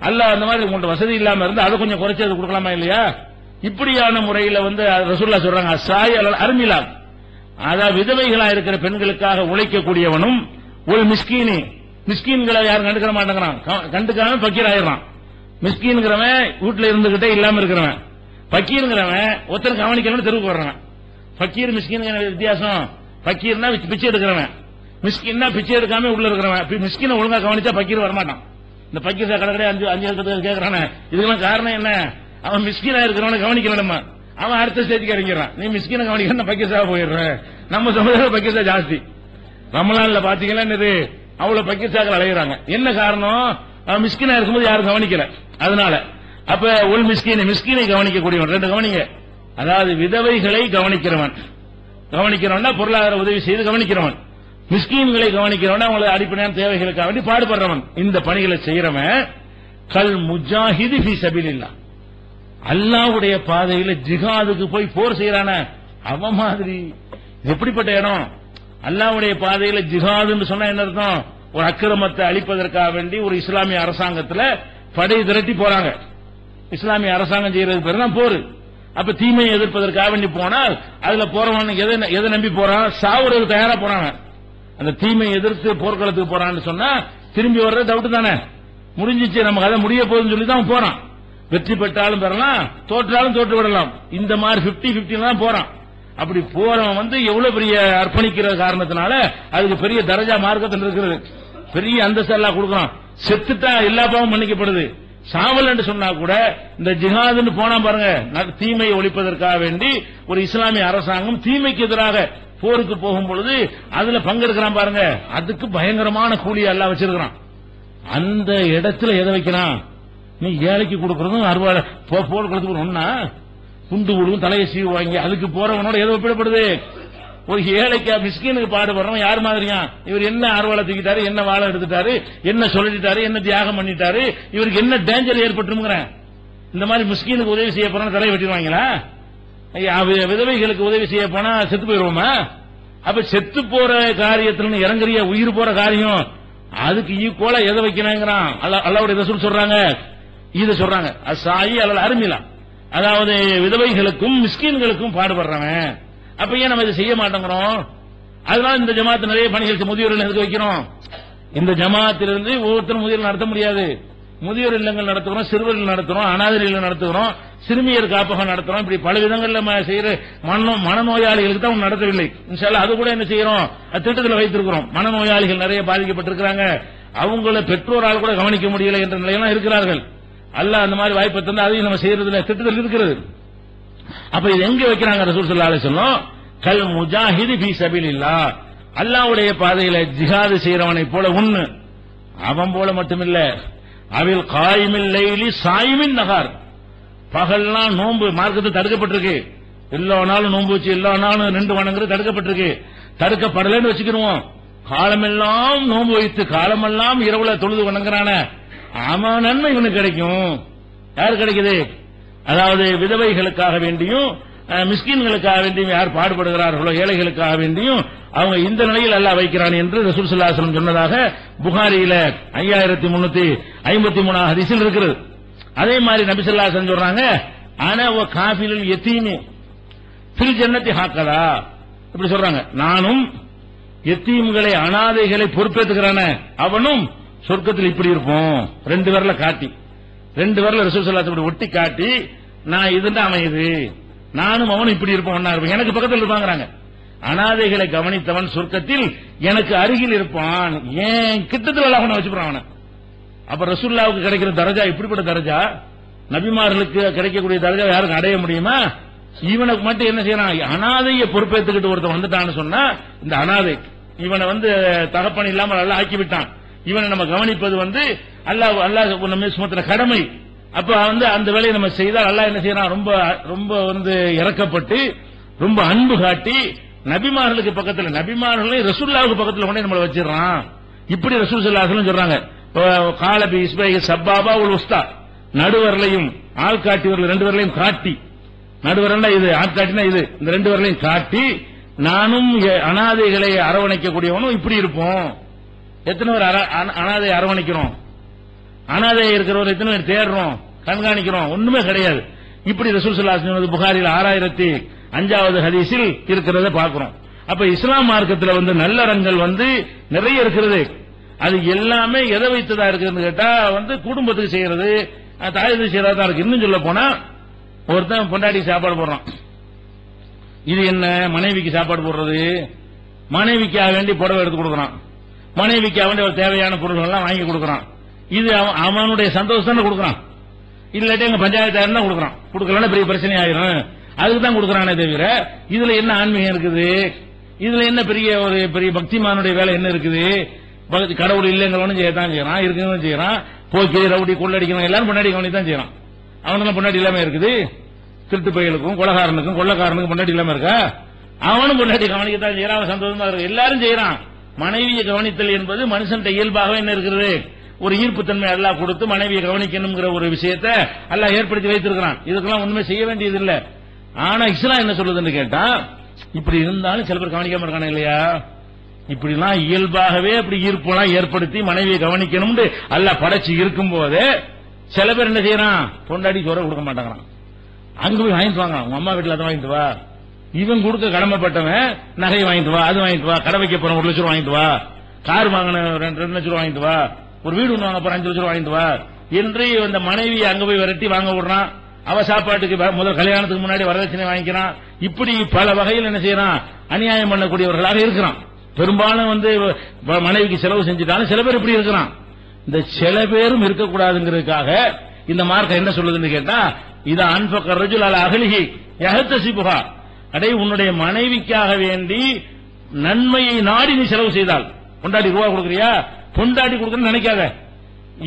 Speaker 1: அல்ல அந்த மாதிரி உங்கள்ட்ட வசதி இல்லாம இருந்து அதை கொஞ்சம் குறைச்சி அது கொடுக்கலாமா இல்லையா? இப்படியான முறையில வந்து ரசூலுல்லாஹ் சொல்றாங்க, அஸ்ஸாயி அல்லது அர்மிலா, அதாவது விதவைகளா இருக்கிற பெண்களுக்காக உழைக்கக்கூடியவனும் ஒரு மிஸ்கீனி. மிஸ்கீன்களை யாரும் கண்டுக்க மாட்டேங்கிறான், கண்டுக்காம பக்கீர் ஆயிடுறான். மிஸ்கீன்கிறவன் வீட்டுல இருந்துகிட்டே இல்லாம இருக்கிறவன், பக்கீருங்கிறவன் ஒருத்தர் கவனிக்கணும்னு தெருவுக்கு வர்றவன். பக்கீர் மிஸ்கீன் வித்தியாசம். பக்கீர்னா பிச்சை எடுக்கிறவன், மிஸ்கின்னா பிச்சை எடுக்காம உள்ள இருக்கிறவன். மிஸ்கினை ஒழுங்கா கவனிச்சா பக்கீர் வரமாட்டான். இந்த பக்கீர் கடற்கரை 5 கேட்கறானே, இதுக்கெல்லாம் காரணம் என்ன? அவன் மிஸ்கினா இருக்கிறவனை கவனிக்கல, நம்ம அவன் அடுத்த ஸ்டேஜுக்கு இறங்கிறான். நீ மிஸ்கினை கவனிக்க பக்கீர் சாக போயிடுறேன். நம்ம சமுதாயம் பக்கீர் சா ஜாஸ்தி. ரமலான்ல பாத்தீங்கன்னா அவ்வளவு பக்கீர் சாக்கள் அலைகிறாங்க. என்ன காரணம்? அவன் மிஸ்கினா இருக்கும்போது யாரும் கவனிக்கல. அதனால அப்ப உள் மிஸ்கினை கவனிக்கக்கூடியவன் 2 கவனிங்க. அதாவது விதவைகளை கவனிக்கிறவன் பொருளாதார உதவி செய்து கவனிக்கிறவன், மிஸ்கீன்களை கவனிக்கிறவன் அவங்களுக்கு அடிப்படையான தேவைகளுக்காக வேண்டி பாடுபடுறவன். இந்த பணிகளை செய்யறவன் கல் முஜாஹிதி ஃபீ சபீலில்லாஹ், அல்லாஹ்வுடைய பாதையில ஜிஹாதுக்கு போய் போர் செய்யறான அவன் மாதிரி. எப்படிப்பட்ட இடம்? அல்லாஹ்வுடைய பாதையில ஜிஹாதுன்னு சொன்னா என்ன அர்த்தம்? ஒரு அக்கிரமத்தை அழிப்பதற்காக வேண்டி ஒரு இஸ்லாமிய அரசாங்கத்தில் படை திரட்டி போறாங்க. இஸ்லாமிய அரசாங்கம் செய்யறது பேர் தான் போர். அப்ப தீமையை எதிர்ப்பதற்காக வேண்டி போனால் அதுல போறவன் எதை நம்பி போறான்? சாவுறது தயாரா போறாங்க. அந்த தீமையை எதிர்த்து போர்க்களத்துக்கு போறான்னு சொன்னா திரும்பி வர்றது டவுட் தானே. முடிஞ்சிச்சு, நமக்கு அதை முடிய போகுதுன்னு சொல்லி தான் போறான். வெற்றி பெற்றாலும் பெறலாம், தோற்றாலும் தோற்று விடலாம். இந்த மாதிரி 50-50 தான் போறான். அப்படி போறவன் வந்து எவ்வளவு பெரிய அர்ப்பணிக்கிற காரணத்தினால அதுக்கு பெரிய தரஜா மார்க்கத்தில் இருக்கிறது, பெரிய அந்தஸ்து எல்லாம் கொடுக்கறான். செத்துட்டா எல்லா பாவம் மன்னிக்கப்படுது. சாவல் என்று சொன்னா கூட இந்த ஜிஹாதுன்னு போனா பாருங்க, தீமையை ஒழிப்பதற்காக வேண்டி ஒரு இஸ்லாமிய அரசாங்கம் தீமைக்கு எதிராக போருக்கு போகும் பொழுது அதுல பங்கெடுக்கிறான் பாருங்க, அதுக்கு பயங்கரமான கூலி எல்லாம் வச்சிருக்கிறான். அந்த இடத்துல எதை வைக்கிறான்? நீ ஏழைக்கு கொடுக்கறதும் அறுவாலை போர் கொடுத்து ஒன்னா குண்டு விடுவும் தலையை சீவுவாங்க, அதுக்கு போறவனோட எதை ஒப்பிடப்படுது? ஒரு ஏழைக்கா மிஸ்கினுக்கு பாடுபடுறவன் யார் மாதிரியா? இவர் என்ன அறுவாலை தூக்கிட்டாரு, என்ன வாழை எடுத்துட்டாரு, என்ன சொல்லிட்டாரு, என்ன தியாகம் பண்ணிட்டாரு, இவருக்கு என்ன டேஞ்சர் ஏற்பட்டுங்கிற இந்த மாதிரி மிஸ்கினுக்கு உதவி செய்ய போனா தலையை வெட்டிடுவாங்களா? விதவைகளுக்கு உதவி செய்ய போனா செத்து போயிருவோமா? அப்ப செத்து போற காரியத்துல இறங்குறிய உயிர் போற காரியம் அதுக்கு ஈக்குவலா எதை வைக்கிறாங்கிறான் அல்லாஹ்வுடைய ரசூல் சொல்றாங்க. இத சொல்றாங்க அசாயி அல்ல அருமிலா, அதாவது விதவைகளுக்கும் மிஸ்கின்களுக்கும் பாடுபடுறவன். அப்ப ஏன் நம்ம இதை செய்ய மாட்டேங்கிறோம்? அதனால இந்த ஜமாத்து நிறைய பணிகள் முதியோர்கள் எதுக்கு வைக்கிறோம்? இந்த ஜமாத்திலிருந்து ஒவ்வொருத்தரும் முதியோர் நடத்த முடியாது. முதியோர் இல்லங்கள் நடத்துகிறோம், சிறுவர்கள் நடத்துறோம், அனாதை இல்லங்கள் நடத்துகிறோம், சிறுமியர் காப்பகம் நடத்துறோம். இப்படி பல விதங்கள்ல செய்யற மனநோயாளிகளுக்கு தான் நடத்தவில்லை. இன்ஷா அல்லாஹ் அது கூட என்ன செய்யறோம், திட்டத்தில் வைத்திருக்கிறோம். மனநோயாளிகள் நிறைய பாதிக்கப்பட்டிருக்கிறாங்க, அவங்கள பெற்றோரால் கூட கவனிக்க முடியல என்ற நிலையெல்லாம் இருக்கிறார்கள். அல்லாஹ் அந்த மாதிரி வாய்ப்பை தந்து அதையும் நம்ம செய்யறதுல திட்டத்தில் இருக்கிறது. அப்ப இது எங்க வைக்கிறாங்க ரசூல் ஸல்லல்லாஹு அலைஹி வஸல்லம்? கல் முஜாஹிதி ஃபீ சபீலில்லாஹ், அல்லாஹ்வுடைய பாதையில ஜிஹாது செய்யறவனை போல ஒண்ணு, அவன் போல மட்டுமில்ல, அவில் காயிமில் லைலி சாயிமின் நகார், பகல்லாம் நோன்பு மார்க்கத்தில் தடுக்கப்பட்டிருக்கு. எல்லா நாளும் நோன்பு வச்சு எல்லா நாளும் 2 வணங்குறது தடுக்கப்பட்டிருக்கு. தடுக்கப்படலன்னு வச்சுக்கிடுவோம், காலமெல்லாம் நோன்பு வைத்து காலமெல்லாம் இரவுல தொழுது வணங்குறான அவன் நன்மை இவனுக்கு கிடைக்கும். யாரு கிடைக்குது? அதாவது விதவைகளுக்காக வேண்டியும் மிஸ்கின்களுக்காக வேண்டியும் யார் பாடுபடுகிறார்களோ, ஏழைகளுக்காக வேண்டியும் அவங்க இந்த நிலையில் அல்லாஹ் வைக்கிறான் என்று ரசூல் ஸல்லல்லாஹு அலைஹி வஸல்லம் சொன்னதாக புகாரியில 5353 ஹதீஸில் இருக்கிறது. அதே மாதிரி நபி ஸல்லல்லாஹு அலைஹி வஸல்லம் சொல்றாங்க, அன வ காஃபிலுல் யதீமி ஃபில் ஜன்னதி ஹக்கதா, இப்படி சொல்றாங்க, நானும் யதீம்களை அனாதைகளை பொறுப்பேற்றுகிறான அவனும் சொர்க்கத்தில் இப்படி இருப்போம். 2 விரல காட்டி, 2 விரல ரசூல் ஸல்லல்லாஹு அலைஹி வஸல்லம் ஒட்டி காட்டி, நான் இதுதான் அமையுது, நானும் அவனும் இப்படி இருப்போம், ஒன்னா இருப்போம், எனக்கு பக்கத்தில் இருப்பாங்கிறாங்க. அனாதைகளை கவனித்தவன் சொர்க்கத்தில் எனக்கு அருகில் இருப்பான், ஏன் கிட்டத்தில் அவனை வச்சுப்பான் அவனை. அப்ப ரசூலுல்லாஹ்வுக்கு கிடைக்கிற தரஜா இப்படிப்பட்ட தரஜா, நபிமார்களுக்கு கிடைக்கக்கூடிய தரஜா யாருக்கு அடைய முடியுமா? இவனுக்கு மட்டும் என்ன செய்யறான், அனாதையை பொறுப்பேற்றுக்கிட்டு ஒருத்தன் வந்துட்டான்னு சொன்னா, இந்த அனாதை இவனை தகப்பன் இல்லாமல் அல்லாஹ் ஆக்கிவிட்டான், இவனை நம்ம கவனிப்பது அல்லாஹ் நம்ம சுமத்துற கடமை. அப்ப அந்த வேலையை நம்ம செய்தால் அல்லாஹ் என்ன செய்யறான், ரொம்ப ரொம்ப இறக்கப்பட்டு ரொம்ப அன்பு காட்டி நபிமார்களுக்கு பக்கத்தில், நபிமார்களையும் ரசூலுல்லாஹ்வுக்கு பக்கத்தில் கொண்டே நம்மளை வச்சிடறான். இப்படி ரசூல் ஸல்லல்லாஹு அலைஹி வஸல்லம் சொல்றாங்க. காலபி இஸ்பை சப்பாபா உல் உஸ்தா, நடுவரலையும் ஆள்காட்டி வரல 2 விரலையும் காட்டி, நடுவரல்ல இது ஆட்காட்டினா இது, இந்த 2 விரலையும் காட்டி நானும் அனாதைகளை அரவணைக்கக்கூடியவனும் இப்படி இருப்போம். எத்தனை பேர் அனாதை அரவணைக்கிறோம்? அனாதை இருக்கிறவர் எத்தனை பேர் தேடுறோம், கண்காணிக்கிறோம்? ஒண்ணுமே கிடையாது. இப்படி ரசூல் ஸல்லல்லாஹு அலைஹி வஸல்லம் புகாரில் 6005வது ஹதீஸில் இருக்கிறத பார்க்கிறோம். அப்ப இஸ்லாம் மார்க்கத்தில் நல்லறங்கள் நிறைய இருக்கிறது. அது எல்லாமே எதை வைத்ததா இருக்குன்னு கேட்டா குடும்பத்துக்கு செய்யறது, தாயத்துக்கு செய்யறதா இருக்கு. இன்னும் சொல்ல போனா ஒருத்தன் பொண்டாட்டி சாப்பாடு போடுறான், இது என்ன மனைவிக்கு சாப்பாடு போடுறது, மனைவிக்காக வேண்டி புடவை எடுத்து கொடுக்கறான், மனைவிக்காக வேண்டி ஒரு தேவையான பொருள்கள் எல்லாம் வாங்கி கொடுக்கறான். இது அவனுடைய சந்தோஷம் கொடுக்கறான், இல்லாட்டி எங்க பஞ்சாயத்து தான் கொடுக்கறான், கொடுக்கலன்னா பெரிய பிரச்சனை ஆயிரும், அதுக்கு தான் கொடுக்கறானே தவிர இதுல என்ன ஆன்மீகம் இருக்குது, இதுல என்ன பெரிய பக்திமானுடைய வேலை என்ன இருக்குது? கடவுள் இல்லைங்கிறவனும் செய்யத்தான் செய்யறான், இருக்குன்னு செய்யறான், போக்கி ரவுடி கொள்ளடிக்கணும் எல்லாரும் பொண்டாடி கவனி தான் செய்யறான். அவனுக்கு பொண்டாட்டி இல்லாம இருக்குது, திருட்டு பையலுக்கும் கொலகாரனுக்கும் கொள்ளக்காரனுக்கும் பொண்டாட்டி இல்லாம இருக்கா? அவனும் பொண்டாட்டி கவனிக்கத்தான் செய்யறான், அவன் சந்தோஷமா இருக்கு, எல்லாரும் செய்யறான். மனைவியை கவனித்தல் என்பது மனுஷன் இயல்பாகவே என்ன இருக்கிறது, ஒரு ஈர்ப்புத்தன்மை அல்லாஹ் கொடுத்து மனைவியை கவனிக்கணுங்கிற ஒரு விஷயத்தை அல்லாஹ் ஏற்படுத்தி வைத்திருக்கிறான். இதுக்கெல்லாம் ஒண்ணுமே செய்ய வேண்டியது இல்ல. ஆனா இஸ்லாம் என்ன சொல்லுதுன்னு கேட்டா, இப்படி இருந்தாலும் சில பேர் கவனிக்காம இருக்கானே இல்லையா, இப்படிலாம் இயல்பாகவே அப்படி ஈர்ப்பெல்லாம் ஏற்படுத்தி மனைவியை கவனிக்கணும் அல்லாஹ் படைச்சு இருக்கும் போது சில பேர் என்ன செய்யறான், பொண்டாடி சோற கொடுக்க மாட்டாங்கிறான், அங்க போய் வாங்கிட்டு வாங்க, உங்க அம்மா வீட்டுல அதை வாங்கிட்டு வா, இவன் கொடுக்க கடமைப்பட்டவன் நகை வாங்கிட்டு வா, அது வாங்கிட்டு வா, கடை வைக்க போற 1 லட்சம் ரூபாய் வாங்கிட்டு வா, கார் வாங்கின 2 லட்சம் ரூபாய் வாங்கிட்டு வா, ஒரு வீடு ஒன்று வாங்க போற 5 லட்சம் ரூபாய் வாங்கிட்டு வா என்று அந்த மனைவி அங்க போய் விரட்டி வாங்க விடுறான். அவ சாப்பாட்டுக்கு முதல் கல்யாணத்துக்கு முன்னாடி வரதட்சணை வாங்கிக்கிறான். இப்படி பல வகையில் என்ன செய்யறான், அநியாயம் பண்ணக்கூடியவர்களாக இருக்கிறான். பெரும்பாலும் மனைவிக்கு செலவு செஞ்சுட்டாலும் சில பேர் இப்படி இருக்கிறான். இந்த சில பேரும் இருக்கக்கூடாதுங்கிறதுக்காக இந்த மார்க்கம் என்ன சொல்லுதுன்னு கேட்டா, இத அன்பக ரஜுல் அலா அஹ்லிஹி யஹ்தசிபுஹா, அடே உன்னுடைய மனைவிக்காக வேண்டி நன்மையை நாடி நீ செலவு செய்தால், பொண்டாட்டி ரூபா கொடுக்கறியா, பொண்டாட்டி கொடுக்கறன்னு நினைக்காத,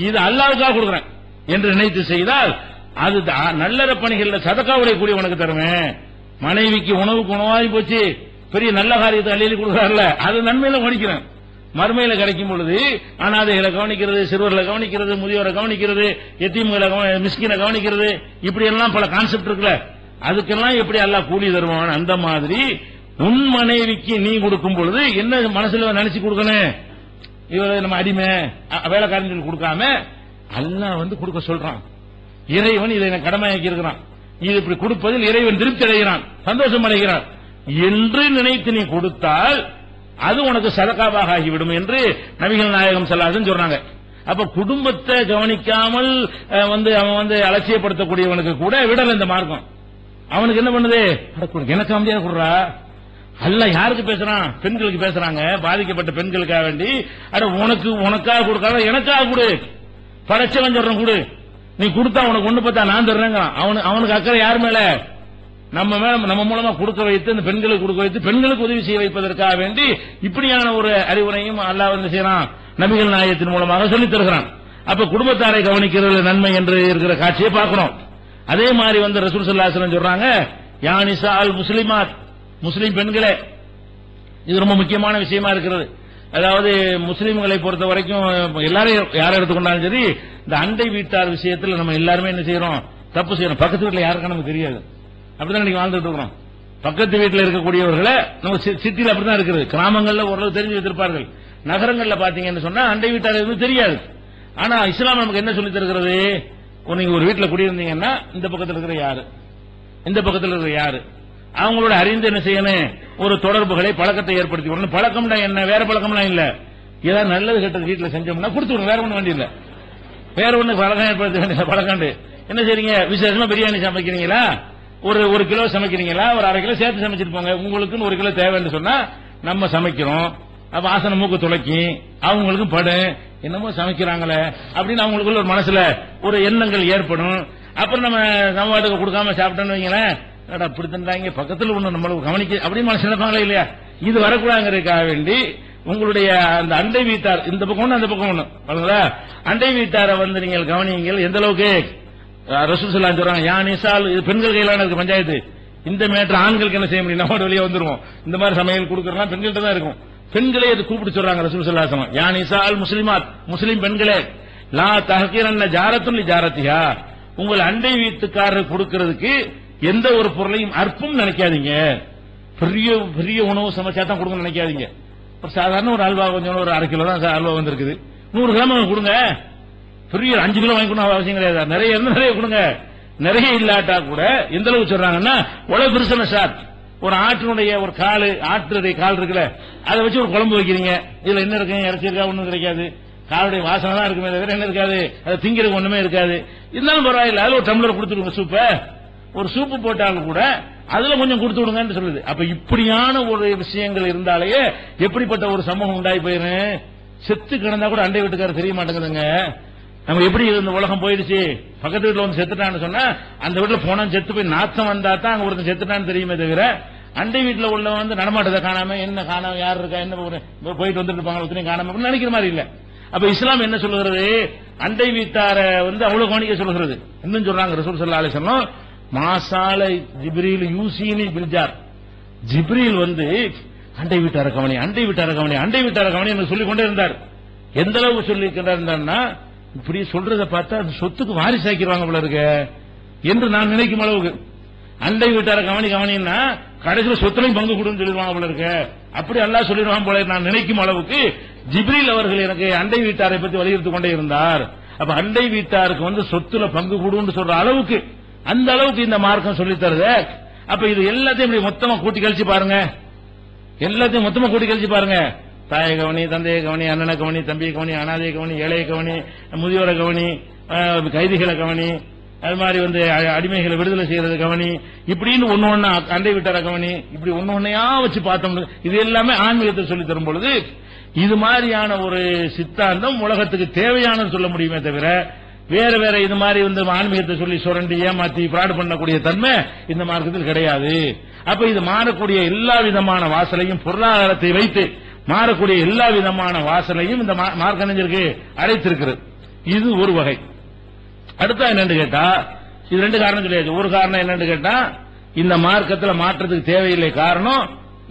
Speaker 1: இது அல்லாஹ்வுக்காக கொடுக்கறேன் என்று நினைத்து செய்தால் அது நல்லற பணிகள்ல சதகாவுடைய கூலி உனக்கு தருவேன். மனைவிக்கு உணவுக்கு உணவாகி போச்சு, பெரிய நல்ல காரியத்தை அள்ளி கொடுக்கறாருல, அது நன்மையில கவனிக்கிறேன். மறுமையில கிடைக்கும் பொழுது அனாதைகளை கவனிக்கிறது, சிறுவர்களை கவனிக்கிறது, முதியோரை கவனிக்கிறது, எத்தீம்களை மிஸ்கினை கவனிக்கிறது, இப்படி எல்லாம் பல கான்செப்ட் இருக்குல்ல, அதுக்கெல்லாம் எப்படி அல்லாஹ் கூலி தருவான். அந்த மாதிரி உன் மனைவிக்கு நீ கொடுக்கும் பொழுது என்ன மனசுல நினைச்சு கொடுக்கணும், இவர் நம்ம அடிமை வேலைக்காரன் கொடுக்காம அல்லாஹ் கொடுக்க சொல்றான். இறைவன் இதை கடமையாக்கி இருக்கிறான், இது இப்படி கொடுப்பதில் இறைவன் திருப்தி அடைகிறான், சந்தோஷம் அடைகிறான் என்று நினைத்து நீ கொடுத்தால் அது உனக்கு சதகாவாக ஆகிவிடும் என்று நபிகள் நாயகம் ஸல்லல்லாஹு அலைஹி வஸல்லம் சொல்றாங்க. அப்ப குடும்பத்தை கவனிக்காமல் அவன் அலட்சியப்படுத்தக்கூடியவனுக்கு கூட விடல இந்த மார்க்கம். அவனுக்கு என்ன பண்ணுது, எனக்கு அமைதியா கொடுறா. அல்லாஹ் யாருக்கு பேசுறான், பெண்களுக்கு பேசுறாங்க, பாதிக்கப்பட்ட பெண்களுக்காக வேண்டி. அட உனக்காக கொடுக்காத எனக்காக கொடு, படைச்சவன் சொல்றேன் கொடு, நீ கொடுத்தா உனக்கு ஒண்ணு பார்த்தா நான் தர்றேங்க. அவனுக்கு அக்கறை யார் மேல, நம்ம மூலமா கொடுக்க வைத்து இந்த பெண்களுக்கு கொடுக்க வைத்து பெண்களுக்கு உதவி செய்ய வைப்பதற்காக வேண்டி இப்படியான ஒரு அறிவுரையும் அல்லாஹ் செய்யறான், நபிகள் நாயகத்தின் மூலமாக சொல்லித் தருகிறான். அப்ப குடும்பத்தாரை கவனிக்கிறது நன்மை என்று இருக்கிற காட்சியை பார்க்கணும். அதே மாதிரி ரசூல் ஸல்லல்லாஹு அலைஹி வஸல்லம் சொல்றாங்க, யா நிசா அல் முஸ்லிமாத், முஸ்லிம் பெண்களே, இது ரொம்ப முக்கியமான விஷயமா இருக்கிறது. அதாவது முஸ்லிம்களை பொறுத்த வரைக்கும் எல்லாரும் யாரை எடுத்துக்கொண்டாலும் சரி, இந்த அண்டை வீட்டார் விஷயத்தில் நம்ம எல்லாருமே என்ன செய்யறோம், தப்பு செய்யறோம். பக்கத்து வீட்டில் யாருக்கும் நமக்கு தெரியாது, அப்படிதான் இன்னைக்கு வாழ்ந்துட்டு இருக்கிறோம். பக்கத்து வீட்டில் இருக்கக்கூடியவர்களை நம்ம சிட்டியில் அப்படிதான் இருக்கிறது. கிராமங்கள்ல ஓரளவு தெரிஞ்சு வைத்திருப்பார்கள், நகரங்கள்ல பாத்தீங்கன்னு சொன்னா அண்டை வீட்டார் எதுவும் தெரியாது. ஆனா இஸ்லாம் நமக்கு என்ன சொல்லி தருகிறது, நீங்க ஒரு வீட்டில் குடியிருந்தீங்கன்னா இந்த பக்கத்தில் இருக்கிற யாரு, இந்த பக்கத்தில் இருக்கிற யாரு, அவங்களோட அறிந்து என்ன செய்யணும், ஒரு தொடர்புகளை பழக்கத்தை ஏற்படுத்தி விடணும். பழக்கம்னா என்ன, வேற பழக்கம்லாம் இல்ல, ஏதாவது நல்லது கெட்டது வீட்டில் செஞ்சோம்னா கொடுத்து விடணும், வேற ஒண்ணு வேண்டிய இல்ல, வேற ஒண்ணு பழக்கம் ஏற்படுத்த வேண்டிய பழக்கம். என்ன செய்றீங்க, விசேஷமா பிரியாணி சமைக்கிறீங்களா, ஒரு கிலோ சமைக்கிறீங்களா, ஒரு அரை கிலோ சேர்த்து சமைச்சிட்டு போங்க, உங்களுக்குன்னு ஒரு கிலோ தேவைன்னு சொன்னா நம்ம சமைக்கிறோம். அப்ப ஆசன மூக்கு துளைக்கி அவங்களுக்கும் படு, என்னமோ சமைக்கிறாங்களே அப்படின்னு அவங்களுக்குள்ள ஒரு மனசுல ஒரு எண்ணங்கள் ஏற்படும். அப்புறம் நம்ம வாட்டுக்கு கொடுக்காம சாப்பிட்டோன்னு வைங்களேன், அப்படி தந்தாங்க பக்கத்தில் ஒண்ணு நம்மளுக்கு கவனிக்க அப்படின்னு மனசு நினைப்பாங்களே இல்லையா. இது வரக்கூடாதுங்கிறதுக்காக வேண்டி உங்களுடைய அந்த அண்டை வீட்டார் இந்த பக்கம் ஒண்ணு அந்த பக்கம் ஒண்ணு பாருங்களா, அண்டை வீட்டாரை நீங்கள் கவனிங்கள். எந்த அளவுக்கு ரசூல் ஸல்லல்லாஹு அலைஹி வஸல்லம் சொல்றாங்க, யா நிசால், இது பெண்கள் கையிலான இருக்கு பஞ்சாயத்து. இந்த மேட்டர் ஆண்களுக்கு என்ன செய்ய முடியும், நம்ம வெளியே வந்துருவோம். இந்த மாதிரி சமையல் கொடுக்கறதுலாம் பெண்கள்ட்ட தான் இருக்கும். பெண்களே இது கூப்பிட்டு சொல்றாங்க ரசூல் ஸல்லல்லாஹு அலைஹி வஸல்லம், யா நிசால் முஸ்லிமாத், முஸ்லிம் பெண்களே, லா தஹ்கிரன்ன ஜாரத்துன் லி ஜாரத்திஹா, உங்கள் அண்டை வீட்டுக்காரர் கொடுக்கிறதுக்கு எந்த ஒரு பொருளையும் அற்பம் நினைக்காதீங்க. பெரிய பெரிய உணவு சமைச்சா தான் கொடுங்க நினைக்காதீங்க. ஒரு சாதாரண ஒரு அல்வா கொஞ்சம் ஒரு அரை கிலோ தான் அல்வா வந்திருக்குது, 100 கிராம் கொடுங்க. பெரிய 5 கிலோ வாங்கிக்கணும் அவசியம் கிடையாது, நிறைய இருந்து நிறைய கொடுங்க. நிறைய இல்லாட்டா கூட எந்த அளவுக்கு சொல்றாங்கன்னா, உலக பிரச்சனை சார், ஒரு ஆட்டினுடைய ஒரு கால், ஆட்டுடைய கால் இருக்குல்ல, அதை வச்சு ஒரு குழம்பு வைக்கிறீங்க, இதுல என்ன இருக்கு, இறைச்சி இருக்கா, ஒண்ணும் கிடைக்காது, காலுடைய வாசனை தான் இருக்குமே தவிர என்ன இருக்காது, அதை திங்கிறதுக்கு ஒண்ணுமே இருக்காது. இருந்தாலும் பரவாயில்ல, அதுல ஒரு டம்ளர் கொடுத்துடுங்க சூப்ப, ஒரு சூப்பு போட்டாலும் கூட அதுல கொஞ்சம் கொடுத்து விடுங்கன்னு சொல்லுது. அப்ப இப்படியான ஒரு விஷயங்கள் இருந்தாலேயே எப்படிப்பட்ட ஒரு சமூகம் உண்டாகி போயிரும். செத்து கிடந்தா கூட அண்டை வீட்டுக்காரர் தெரிய மாட்டேங்குதுங்க. நம்ம எப்படி இந்த உலகம் போயிடுச்சு, பக்கத்து வீட்டுல செத்துட்டான்னு சொன்னா அந்த வீட்டுல போனா செத்து போய் நாத்தம் வந்தா தான் அங்க ஒருத்தன் செத்துட்டான்னு தெரியுமே தவிர, அண்டை வீட்டுல உள்ள நடமாட்டத்தை காணாம, என்ன காணாம, யாரு இருக்கா, என்ன போயிட்டு வந்துட்டு இருப்பாங்க, ஒருத்தனையும் காணாம அப்படின்னு நினைக்கிற மாதிரி இல்ல. அப்ப இஸ்லாம் என்ன சொல்லுகிறது, அண்டை வீட்டார அவ்வளவு கவனிக்க சொல்லுகிறது. இன்னும் சொல்றாங்க ரசூல் ஸல்லல்லாஹு அலைஹி வஸல்லம், மாசால ஜிப்ரீல் யூசினி பில்ஜார், ஜிப்ரீல் அண்டை வீட்டார கவனி, அண்டை வீட்டார கவனி, அண்டை வீட்டார கவனி என்று சொல்லிக் கொண்டே இருந்தார். எந்த அளவுக்கு சொல்லி இருந்தார்னா, இப்படி சொல்றதை பார்த்தா அந்த சொத்துக்கு வாரிசாக்கிடுவாங்க போல இருக்கு என்று நான் நினைக்கும் அளவுக்கு. அண்டை வீட்டார கவனி கவனின்னா கடைசியில் சொத்துலையும் பங்கு கொடுன்னு சொல்லிடுவாங்க போல இருக்கு, அப்படி அல்லாஹ் சொல்லிடுவாங்க போல நான் நினைக்கும் அளவுக்கு ஜிப்ரீல் அவர்கள் எனக்கு அண்டை வீட்டாரை பற்றி வலியுறுத்திக் கொண்டே இருந்தார். அப்ப அண்டை வீட்டாருக்கு சொத்துல பங்கு கொடுன்னு சொல்ற அளவுக்கு, அந்த அளவுக்கு இந்த மார்க்கம் சொல்லி தருது. அப்ப இது எல்லாத்தையும் மொத்தமா கூட்டி கழிச்சு பாருங்க, எல்லாத்தையும் மொத்தமா கூட்டி கழிச்சு பாருங்க. தாயை கவனி, தந்தையை கவனி, அண்ணனை கவனி, தம்பியை கவனி, அனாதையை கவனி, ஏழையை கவனி, முதியோரை கவனி, கைதிகளை கவனி, அது மாதிரி அடிமைகளை விடுதலை செய்யறது கவனி, இப்படின்னு ஒன்னு ஒன்னா அண்டை வீட்டார கவனி, இப்படி ஒன்னு ஒன்னையா வச்சு பார்த்தோம். இது எல்லாமே ஆன்மீகத்தை சொல்லி தரும் பொழுது இது மாதிரியான ஒரு சித்தாந்தம் உலகத்துக்கு தேவையானது சொல்ல முடியுமே தவிர வேற வேற இது மாதிரி வந்து ஆன்மீகத்தை சொல்லி சுரண்டி ஏமாத்தி பிராடு பண்ணக்கூடிய தன்மை இந்த மார்க்கத்தில் கிடையாது. அப்ப இது மாறக்கூடிய எல்லா விதமான வாசலையும் பொருளாதாரத்தை வைத்து மாறக்கூடிய எல்லா விதமான வாசலையும் இந்த மார்க்கம் நினைஞ்சிருக்கு அழைத்திருக்கிறது. இது ஒரு வகை. அடுத்தா என்னன்னு கேட்டா இது ரெண்டு காரணம் சொல்லியாச்சு. ஒரு காரணம் என்னன்னு கேட்டா இந்த மார்க்கத்தில் மாற்றத்துக்கு தேவையில்லை, காரணம்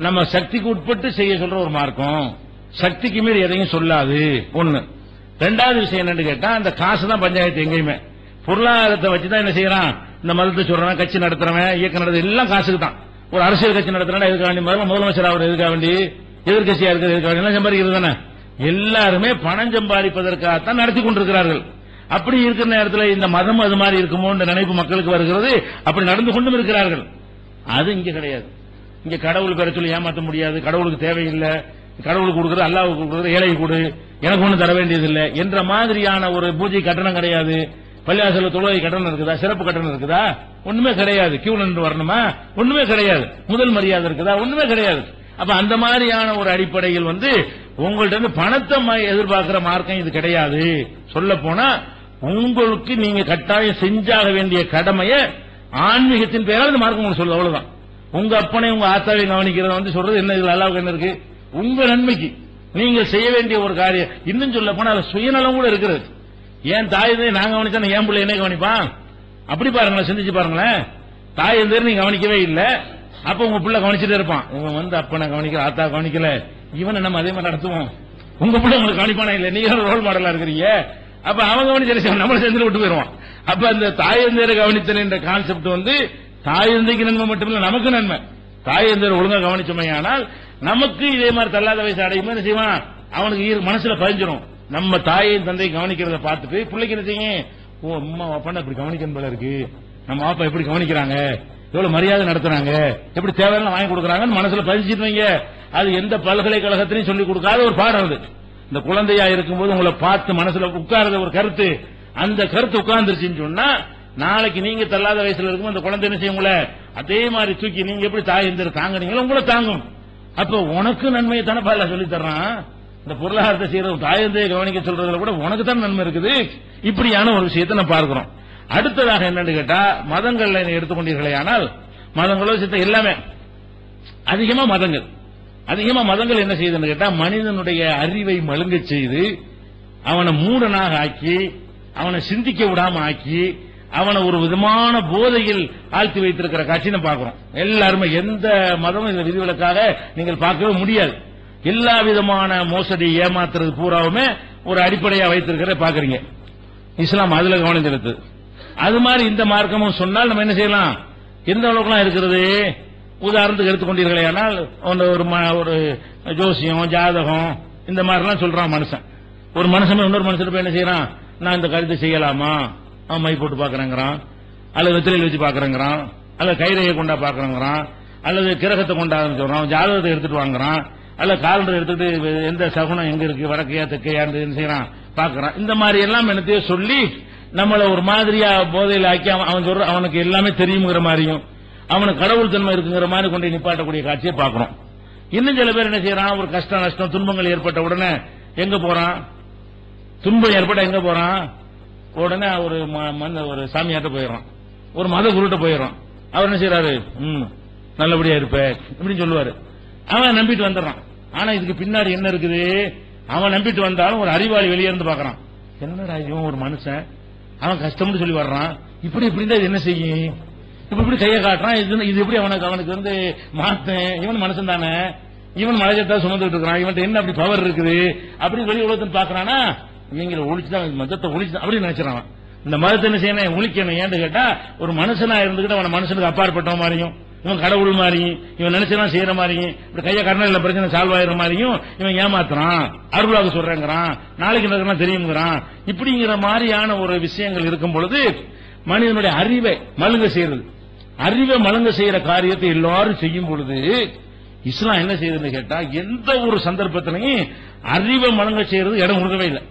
Speaker 1: நம்ம சக்திக்கு உட்பட்டு செய்ய சொல்ற ஒரு மார்க்கம், சக்திக்கு மீறி எதையும் சொல்லாது ஒண்ணு. ரெண்டாவது விஷயம் என்னன்னு கேட்டா அந்த காசு தான் பஞ்சாயத்து எங்கேயுமே, பொருளாதாரத்தை வச்சுதான் என்ன செய்யறான் இந்த மதத்தை சொல்றவன், கட்சி நடத்துறவன், இயக்கம் நடத்துறது எல்லாம் காசுக்கு தான். ஒரு அரசியல் கட்சி நடத்துறா எதுக்காக வேண்டி, முதலமைச்சர் அவர் எதுக்காக வேண்டி, எதிர்கட்சியா இருக்கிறது எதுக்காக வேண்டி, எல்லாம் சம்பாதிக்கிறது தானே. எல்லாருமே பணம் சம்பாதிப்பதற்காகத்தான் நடத்தி கொண்டிருக்கிறார்கள். அப்படி இருக்கிற நேரத்தில் இந்த மதம் அது மாதிரி இருக்குமோ என்ற நினைப்பு மக்களுக்கு வருகிறது. அப்படி நடந்து கொண்டும் இருக்கிறார்கள். அது இங்க கிடையாது. இங்க கடவுள் பெற சொல்லி ஏமாற்ற முடியாது, கடவுளுக்கு தேவையில்லை, கடவுளுக்கு கொடுக்குறது அல்லாஹ்வுக்கு கொடுக்குறது, ஏழை கொடு, எனக்கு ஒன்றும் தர வேண்டியதில்லை என்ற மாதிரியான ஒரு பூஜை கட்டணம் கிடையாது. பள்ளிவாசல் தொழுகை கட்டணம் இருக்குதா, சிறப்பு கட்டணம் இருக்குதா, ஒண்ணுமே கிடையாது. கியூ நின்று வரணுமா, ஒண்ணுமே கிடையாது. முதல் மரியாதை இருக்குதா, ஒண்ணுமே கிடையாது. அப்ப அந்த மாதிரியான ஒரு அடிப்படையில் வந்து உங்கள்ட்ட இருந்து பணத்தை எதிர்பார்க்கிற மார்க்கம் இது கிடையாது. சொல்ல போனா உங்களுக்கு நீங்க கட்டாயம் செஞ்சாக வேண்டிய கடமையை ஆன்மீகத்தின் பெயரால் இந்த மார்க்கம் உங்களுக்கு சொல்லுது, அவ்வளவுதான். உங்க அப்பனை உங்க ஆத்தாவை கவனிக்கிறத வந்து சொல்றது என்ன, இதுல அல்லாவுக்கு என்ன இருக்கு, உங்க நன்மைக்கு நீங்கள் செய்ய வேண்டிய ஒரு காரியம். இன்னும் சொல்ல போனா அதுல சுயநலம் கூட இருக்கிறது. ஏன் தாய் நான் கவனிச்சா என் பிள்ளை என்ன கவனிப்பான், அப்படி பாருங்களேன், சிந்திச்சு பாருங்களேன். தாய் நீங்க கவனிக்கவே இல்லை, அப்ப உங்க பிள்ளை கவனிச்சுட்டே இருப்பான். இவன் வந்து அப்பனை கவனிக்கல, ஆத்தா கவனிக்கல, இவனை நம்ம அதே மாதிரி நடத்துவோம். உங்க பிள்ளை உங்களுக்கு கவனிப்பானா இல்ல, நீங்க ரோல் மாடலா இருக்கிறீங்க. அப்ப அவன் கவனிச்சு நம்மள சேர்ந்து விட்டு போயிருவான். அப்ப அந்த தாயந்தேரை கவனித்தல் என்ற கான்செப்ட் வந்து தாயந்தைக்கு நன்மை மட்டுமில்ல, நமக்கு நன்மை. தாயந்தேரை ஒழுங்கா கவனிச்சோமையானால் நமக்கு இதே மாதிரி தள்ளாத வயசு அடையும் என்ன செய்வான், அவனுக்கு மனசுல பதிஞ்சிடும். நம்ம தாயின் தந்தை கவனிக்கிறத பார்த்துட்டு பிள்ளைக்கு என்ன செய்யும், ஓ அம்மா அப்பா இப்படி கவனிக்கணும் போல இருக்கு, நம்ம அப்பா எப்படி கவனிக்கிறாங்க, எவ்வளவு மரியாதை நடத்துறாங்க, எப்படி தேவையான வாங்கி கொடுக்கறாங்கன்னு மனசுல பதிஞ்சிட்டு வைங்க. அது எந்த பல்கலைக்கழகத்திலையும் சொல்லிக் கொடுக்காத ஒரு பாடம். அது இந்த குழந்தையா இருக்கும்போது உங்களை பார்த்து மனசுல உட்கார்ந்த ஒரு கருத்து, அந்த கருத்து உட்கார்ந்துருச்சுன்னு சொன்னா நாளைக்கு நீங்க தள்ளாத வயசுல இருக்கும் அந்த குழந்தை என்ன செய்யும், உங்களை அதே மாதிரி தூக்கி நீங்க எப்படி தாய் எந்த தாங்குறீங்களோ உங்களை தாங்கும். அப்ப உனக்கு நன்மையை தானே பால சொல்லி தர்றான். இந்த பொருளாதாரத்தை செய்யறது தாயந்தையை கவனிக்க சொல்றதுல கூட உனக்கு தான் நன்மை இருக்குது. இப்படியான ஒரு விஷயத்தை நம்ம பார்க்கிறோம். அடுத்ததாக என்னன்னு கேட்டா மதங்கள்ல எடுத்துக்கொண்டீர்களே, ஆனால் மதங்களோ சித்த எல்லாமே அதிகமா மதங்கள் என்ன செய்யுதுன்னு கேட்டா மனிதனுடைய அறிவை மழுங்க செய்து அவனை மூடனாக ஆக்கி அவனை சிந்திக்க விடாம ஆக்கி அவனை ஒரு விதமான போதையில் ஆழ்த்தி வைத்திருக்கிற காட்சி நம்ம பார்க்கிறோம். எல்லாருமே எந்த மதமும் இந்த விதிவிலக்காக நீங்கள் பார்க்கவே முடியாது. எல்லா விதமான மோசடி ஏமாத்துறது பூராவுமே ஒரு அடிப்படையா வைத்திருக்கிற பாக்குறீங்க. இஸ்லாம் அதுல கவனம் செலுத்து. அது மாதிரி இந்த மார்க்கமும் சொன்னால் நம்ம என்ன செய்யலாம், எந்த அளவுக்குலாம் இருக்கிறது. உதாரணத்துக்கு எடுத்துக்கொண்டீர்களே, ஆனால் ஒரு ஜோசியம் ஜாதகம் இந்த மாதிரிலாம் சொல்றான் மனுஷன். ஒரு மனுஷன் இன்னொரு மனுஷன் போய் என்ன செய்யறான், நான் இந்த கருத்தை செய்யலாமா, அவன் மை போட்டு பாக்குறேங்கிறான், அல்லது வெத்திலையில் வச்சு பாக்குறேங்கிறான், அல்லது கைரேகை கொண்டா பாக்குறேங்கிறான், அல்லது கிரகத்தை கொண்டாடுன்னு சொல்றான், ஜாதகத்தை எடுத்துட்டு வாங்குறான், அல்ல காலண்டர் எடுத்துட்டு எந்த சகுனம் எங்க இருக்கு, வடக்கையா தெற்கையான்னு என்ன செய்யறான் பாக்குறான். இந்த மாதிரி எல்லாம் என்னத்தையோ சொல்லி நம்மள ஒரு மாதிரியா போதையில் ஆக்கி அவன் சொல்ற அவனுக்கு எல்லாமே தெரியுங்கிற மாதிரியும் அவனுக்கு கடவுள் தன்மை இருக்குங்கிற மாதிரி கொண்டு நிப்பாட்டக்கூடிய காட்சியை பார்க்கிறோம். இன்னும் சில பேர் என்ன செய்யறான், ஒரு கஷ்டம் நஷ்டம் துன்பங்கள் ஏற்பட்ட உடனே எங்க போறான், துன்பம் ஏற்பட்ட எங்க போறான், உடனே ஒரு சாமியார்ட்ட போயிடறான், ஒரு மத குருட்ட போயிடறான். அவர் என்ன செய்யறாரு, நல்லபடியா இருப்ப இப்படின்னு சொல்லுவாரு. அவன் நம்பிட்டு வந்துடுறான். ஆனா இதுக்கு பின்னாடி என்ன இருக்குது, அவன் நம்பிட்டு வந்தாலும் ஒரு அறிவாளி வெளியே இருந்து பாக்குறான், என்னடா இவன் ஒரு மனுஷன், அவன் கஷ்டம்னு சொல்லி வர்றான், இப்படி இப்படி என்ன செய்யும், இப்படி கையை காட்டுறான், இது எப்படி அவனுக்கு வந்து மாத்தேன், இவன் மனுஷன் தானே, இவன் மலையத்தா சுமந்துட்டு இருக்கிறான், இவன் என்ன அப்படி பவர் இருக்குது அப்படி வெளி உலகத்தில் பாக்குறானா, இவங்களை ஒழிச்சுதான் மதத்தை ஒழிச்சுதான் அப்படின்னு நினைச்சிடறான். இந்த மதத்தை என்ன செய்யணும், ஒழிக்கணும். ஏன்னு கேட்டா ஒரு மனுஷனா இருந்துகிட்டு அவன் மனுஷனுக்கு அப்பாற்பட்ட மாதிரியும், இவன் கடவுள் மாதிரியும், இவன் நினைச்சதான் செய்யற மாதிரியும், இப்படி கைய கர்ணல பிரச்சனை சால்வ் ஆயிர மாதிரியும் இவன் ஏமாத்துறான், அருளாக சொல்றேங்கிறான், நாளைக்கு நடக்கலாம் தெரியுங்கிறான். இப்படிங்கிற மாதிரியான ஒரு விஷயங்கள் இருக்கும் பொழுது மனிதனுடைய அறிவை மழுங்க செய்யறது, அறிவை மழுங்க செய்யற காரியத்தை எல்லாரும் செய்யும் பொழுது இஸ்லாம் என்ன செய்யுதுன்னு கேட்டா எந்த ஒரு சந்தர்ப்பத்திலையும் அறிவை மழுங்க செய்யறது இடம் கொடுக்கவே இல்லை.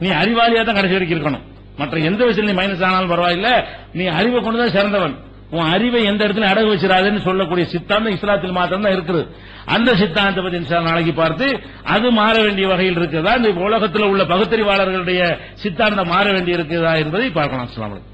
Speaker 1: நீ அறிவாளியா தான் கடைசி வரைக்கும் இருக்கணும். மற்ற எந்த விஷயம் நீ மைனஸ் ஆனாலும் பரவாயில்ல, நீ அறிவை கொண்டுதான் சிறந்தவன். உன் அறிவை எந்த இடத்துல அடகு வச்சிடாதுன்னு சொல்லக்கூடிய சித்தாந்தம் இஸ்லாத்தில் மாத்திரம் தான் இருக்குது. அந்த சித்தாந்தத்தை பத்தி இன்ஷா அல்லாஹ் நாளைக்கு பார்த்து அது மாற வேண்டிய வகையில் இருக்குதா, இந்த உலகத்தில் உள்ள பகுத்தறிவாளர்களுடைய சித்தாந்தம் மாற வேண்டி இருக்குதா என்பதை பார்க்கலாம். அஸ்ஸலாமு அலைக்கும்.